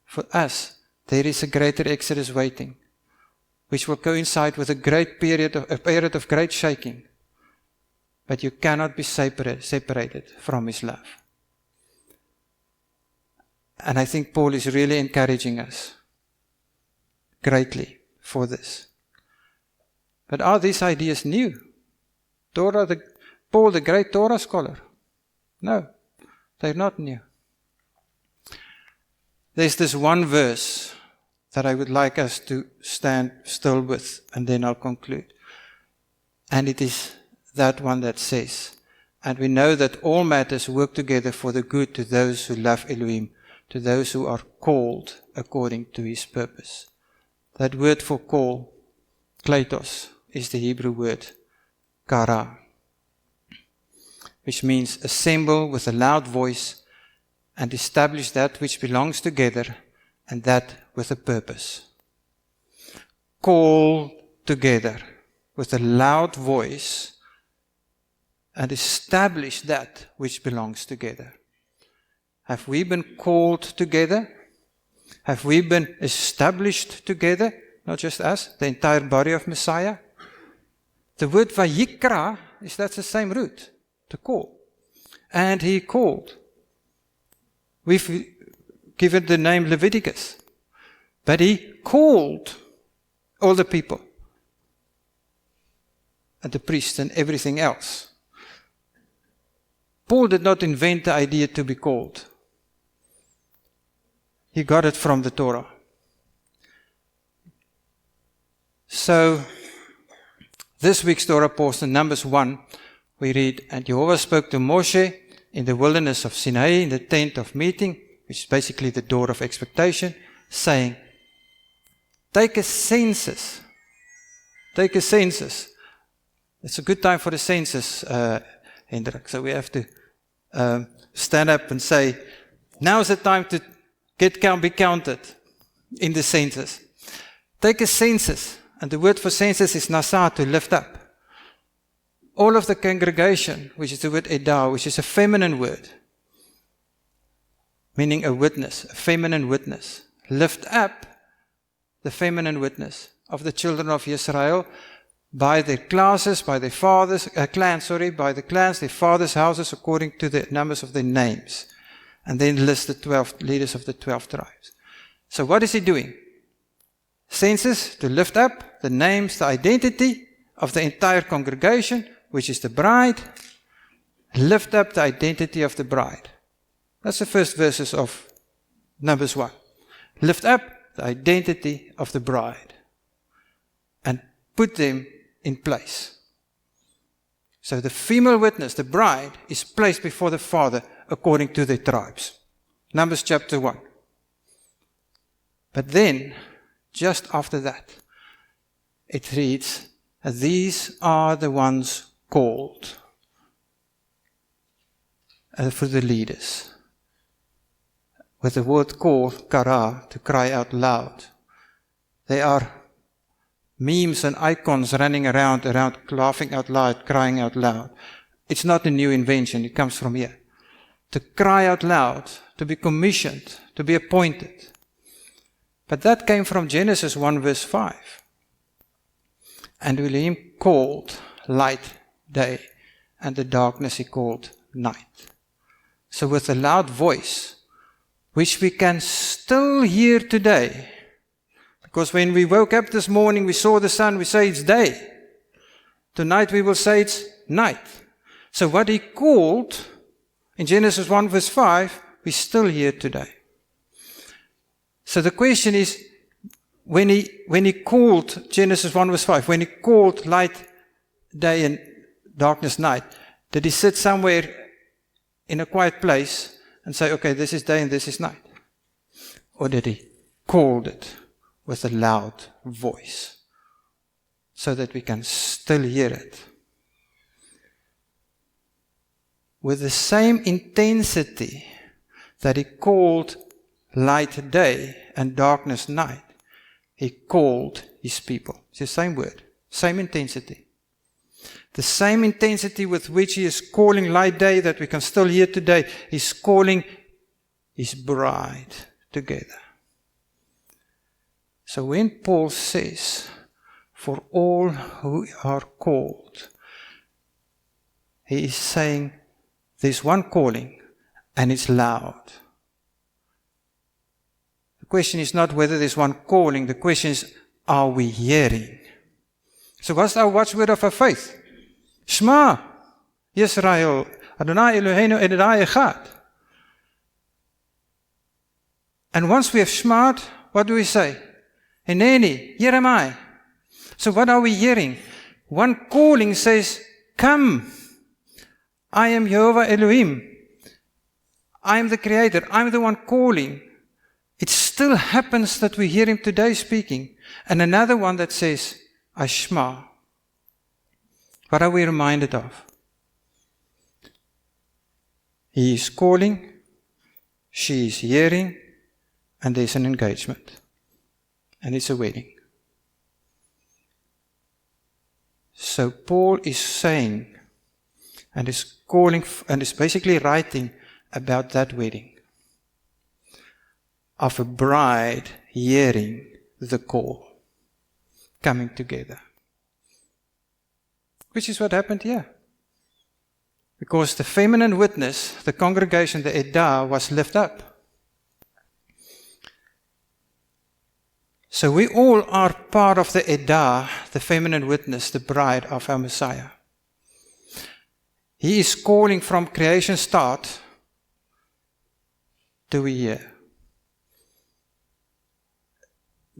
For us, there is a greater exodus waiting, which will coincide with a period of great shaking. But you cannot be separated from His love. And I think Paul is really encouraging us greatly for this. But are these ideas new? Paul, the great Torah scholar? No, they're not new. There's this one verse that I would like us to stand still with, and then I'll conclude. And it is that one that says, and we know that all matters work together for the good to those who love Elohim, to those who are called according to His purpose. That word for call, kletos, is the Hebrew word kara, which means assemble with a loud voice and establish that which belongs together, and that with a purpose. Call together with a loud voice and establish that which belongs together. Have we been called together? Have we been established together? Not just us, the entire body of Messiah. The word vayikra that's the same root, to call. And He called. We've given the name Leviticus. But He called all the people. And the priests and everything else. Paul did not invent the idea to be called. He got it from the Torah. So, this week's Torah portion, Numbers 1, we read, and Jehovah spoke to Moshe in the wilderness of Sinai, in the tent of meeting, which is basically the door of expectation, saying, take a census. Take a census. It's a good time for the census, Hendrik. So we have to stand up and say, now's the time to be counted in the census. Take a census, and the word for census is nasa, to lift up. All of the congregation, which is the word edah, which is a feminine word, meaning a witness, a feminine witness. Lift up the feminine witness of the children of Israel by their classes, by their fathers, by the clans, their fathers' houses, according to the numbers of their names. And then list the 12 leaders of the 12 tribes. So what is he doing? Census, to lift up the names, the identity of the entire congregation, which is the bride. Lift up the identity of the bride. That's the first verses of Numbers 1. Lift up the identity of the bride and put them in place. So the female witness, the bride, is placed before the father according to their tribes. Numbers chapter 1. But then, just after that, it reads, these are the ones called for the leaders. With the word call, kara, to cry out loud. There are memes and icons running around, laughing out loud, crying out loud. It's not a new invention, it comes from here. To cry out loud, to be commissioned, to be appointed. But that came from Genesis 1 verse 5. And Elohim called light day, and the darkness he called night. So with a loud voice, which we can still hear today, because when we woke up this morning, we saw the sun, we say it's day. Tonight we will say it's night. So what he called in Genesis 1 verse 5, we still hear today. So the question is, when he called Genesis 1 verse 5, when he called light day and darkness night, did he sit somewhere in a quiet place and say, okay, this is day and this is night? Or did he call it with a loud voice so that we can still hear it? With the same intensity that he called light day and darkness night, he called his people. It's the same word, same intensity. The same intensity with which he is calling light day that we can still hear today, he's calling his bride together. So when Paul says, for all who are called, he is saying there's one calling and it's loud. The question is not whether there's one calling, the question is, are we hearing? So what's our watchword of our faith? Shema, Yisrael, Adonai Eloheinu Adonai Echad. And once we have shma'd, what do we say? Hineni, here am I. So what are we hearing? One calling says, come. I am Jehovah Elohim. I am the Creator. I'm the one calling. It still happens that we hear him today speaking. And another one that says, Ashma. What are we reminded of? He is calling, she is hearing, and there's an engagement. And it's a wedding. So Paul is saying, and is calling, and is basically writing about that wedding. Of a bride hearing the call, coming together. Which is what happened here. Because the feminine witness, the congregation, the edah, was lifted up. So we all are part of the edah, the feminine witness, the bride of our Messiah. He is calling from creation start to we hear.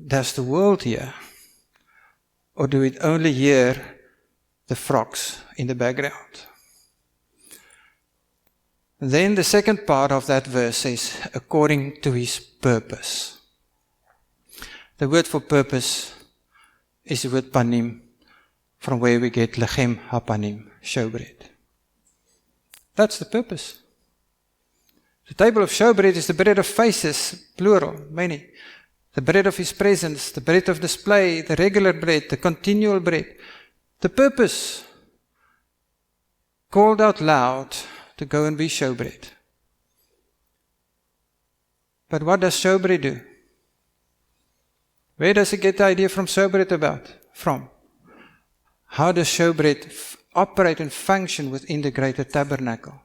Does the world hear? Or do we only hear the frogs in the background? Then the second part of that verse says, according to his purpose. The word for purpose is the word panim, from where we get lechem hapanim, showbread. That's the purpose. The table of showbread is the bread of faces, plural, many. the bread of His presence, the bread of display, the regular bread, the continual bread. The purpose, called out loud to go and be showbread. But what does showbread do? Where does it get the idea from showbread from? How does showbread operate and function within the greater tabernacle?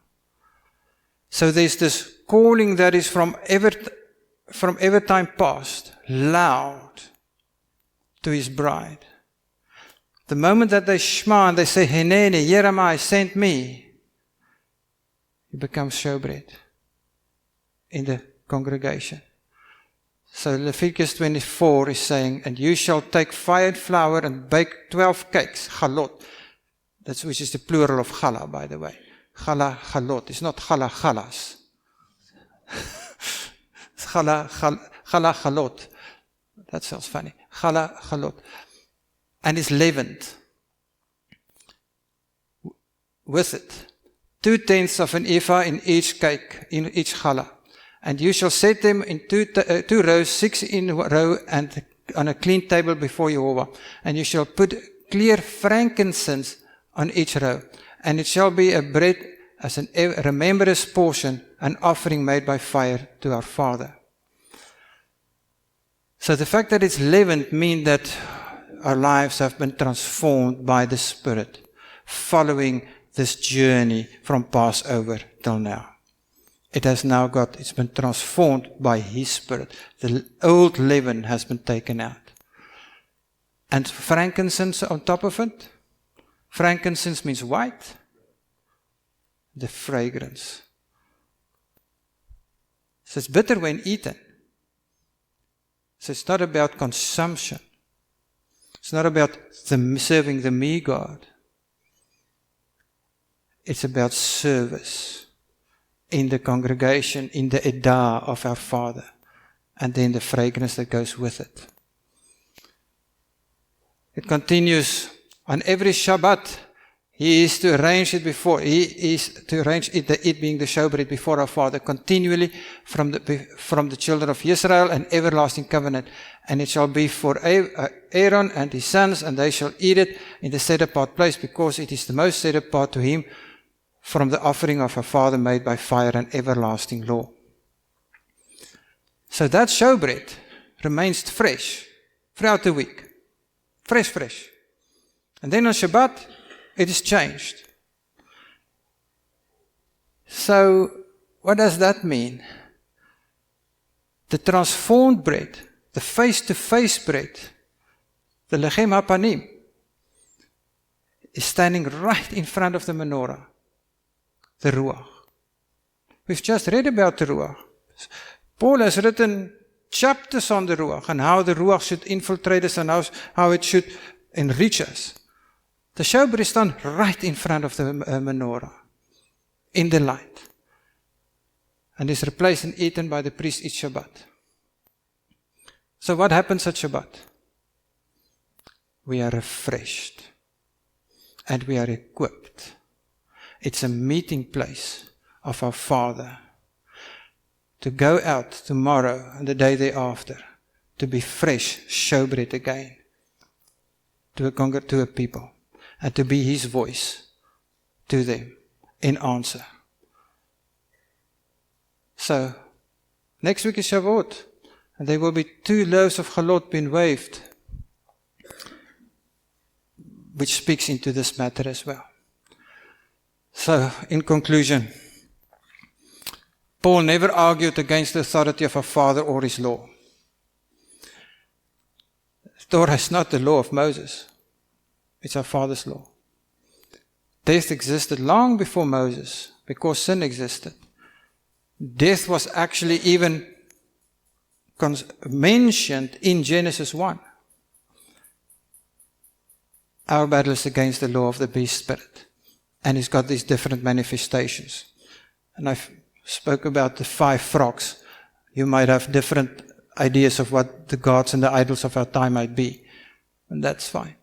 So there's this calling that is from ever time past, loud to His bride. The moment that they shema and they say, Henene, here am I, send me, it becomes showbread in the congregation. So Leviticus 24 is saying, and you shall take fine flour and bake 12 cakes, chalot. Which is the plural of challah, by the way. Challah, chalot. It's not challah, chalas. It's challah, chalot. That sounds funny. Challah, chalot. And it's leavened. With it, 2/10 of an ephah in each cake, in each challah. And you shall set them in two rows, 6 in a row, and on a clean table before Jehovah. And you shall put clear frankincense on each row. And it shall be a bread as a remembrance portion, an offering made by fire to our Father. So the fact that it's leavened means that our lives have been transformed by the Spirit, following this journey from Passover till now. It's been transformed by His Spirit. The old leaven has been taken out. And frankincense on top of it. Frankincense means white. The fragrance. So it's bitter when eaten. So it's not about consumption. It's not about serving the me God. It's about service in the congregation, in the edah of our Father, and then the fragrance that goes with it. It continues on every Shabbat. He is to arrange it being the showbread before our Father, continually from the children of Israel, an everlasting covenant. And it shall be for Aaron and his sons, and they shall eat it in the set apart place, because it is the most set apart to him from the offering of our Father made by fire and everlasting law. So that showbread remains fresh throughout the week. Fresh. And then on Shabbat, it is changed. So, what does that mean? The transformed bread, the face-to-face bread, the lechem hapanim, is standing right in front of the menorah, the Ruach. We've just read about the Ruach. Paul has written chapters on the Ruach and how the Ruach should infiltrate us and how it should enrich us. The showbread is done right in front of the menorah, in the light, and is replaced and eaten by the priest each Shabbat. So what happens at Shabbat? We are refreshed and we are equipped. It's a meeting place of our Father to go out tomorrow and the day thereafter to be fresh showbread again to a people, and to be His voice to them in answer. So, next week is Shavuot, and there will be 2 loaves of chalot being waved, which speaks into this matter as well. So, in conclusion, Paul never argued against the authority of our Father or His law. The Torah is not the law of Moses. It's our Father's law. Death existed long before Moses because sin existed. Death was actually even mentioned in Genesis 1. Our battle is against the law of the beast spirit. And it's got these different manifestations. And I spoke about the 5 frogs. You might have different ideas of what the gods and the idols of our time might be. And that's fine.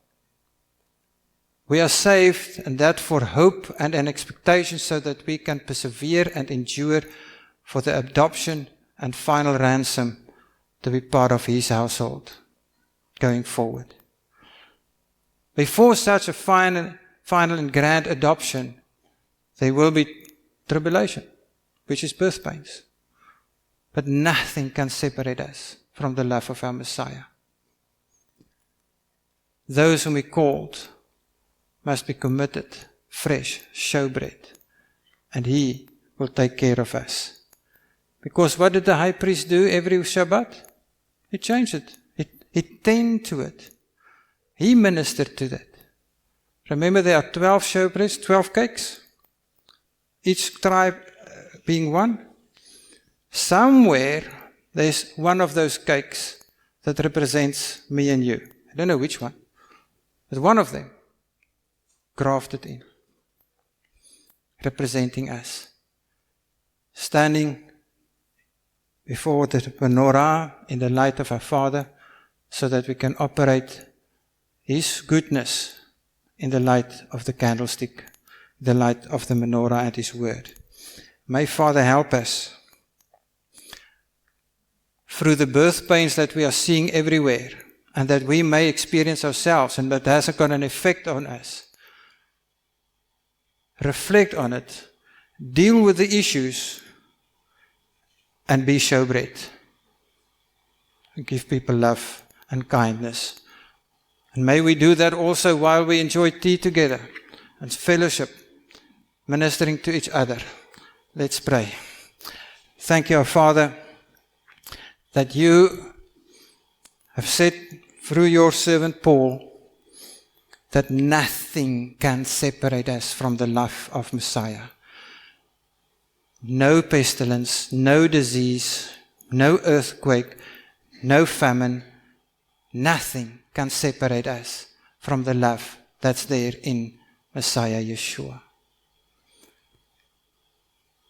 We are saved, and that for hope and an expectation, so that we can persevere and endure for the adoption and final ransom to be part of His household going forward. Before such a final and grand adoption, there will be tribulation, which is birth pains. But nothing can separate us from the love of our Messiah. Those whom He called must be committed, fresh, showbread, and He will take care of us. Because what did the high priest do every Shabbat? He changed it. He tended to it. He ministered to that. Remember, there are 12 showbreads, 12 cakes, each tribe being one. Somewhere, there's one of those cakes that represents me and you. I don't know which one, but one of them grafted in, representing us. Standing before the menorah in the light of our Father, so that we can operate His goodness in the light of the candlestick, the light of the menorah and His word. May Father help us through the birth pains that we are seeing everywhere, and that we may experience ourselves, and that hasn't got an effect on us. Reflect on it, deal with the issues, and be showbread. And give people love and kindness. And may we do that also while we enjoy tea together and fellowship, ministering to each other. Let's pray. Thank you, our Father, that you have said through your servant Paul that nothing can separate us from the love of Messiah. No pestilence, no disease, no earthquake, no famine, nothing can separate us from the love that's there in Messiah Yeshua.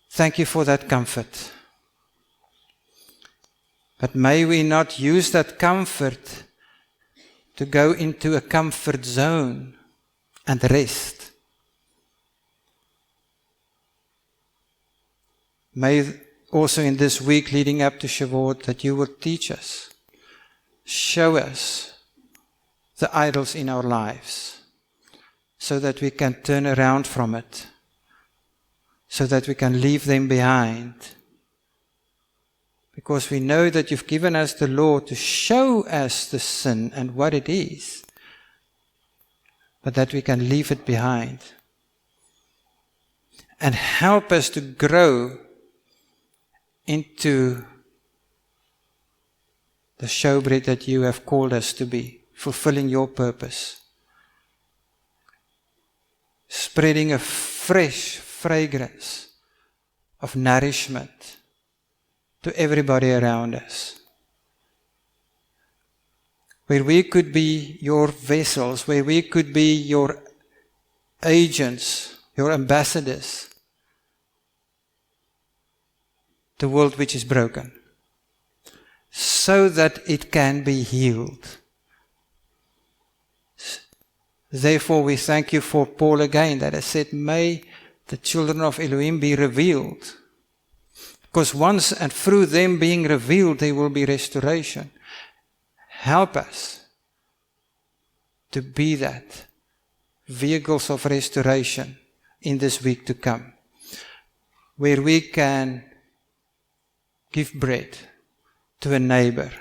Thank you for that comfort. But may we not use that comfort to go into a comfort zone and rest. May also in this week leading up to Shavuot that you will teach us, show us the idols in our lives, so that we can turn around from it, so that we can leave them behind. Because we know that you've given us the law to show us the sin and what it is, but that we can leave it behind. And help us to grow into the showbread that you have called us to be, fulfilling your purpose. Spreading a fresh fragrance of nourishment to everybody around us. Where we could be your vessels, where we could be your agents, your ambassadors, the world which is broken, so that it can be healed. Therefore, we thank you for Paul again, that has said, may the children of Elohim be revealed. Because once and through them being revealed, there will be restoration. Help us to be that vehicles of restoration in this week to come, where we can give bread to a neighbor,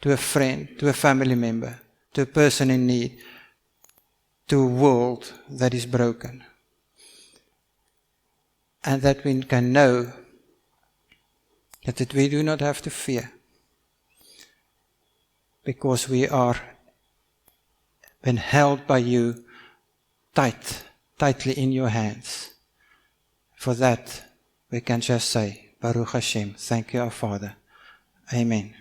to a friend, to a family member, to a person in need, to a world that is broken. And that we can know that we do not have to fear, because we are been held by you tightly in your hands. For that, we can just say, Baruch Hashem, thank you, our Father. Amen.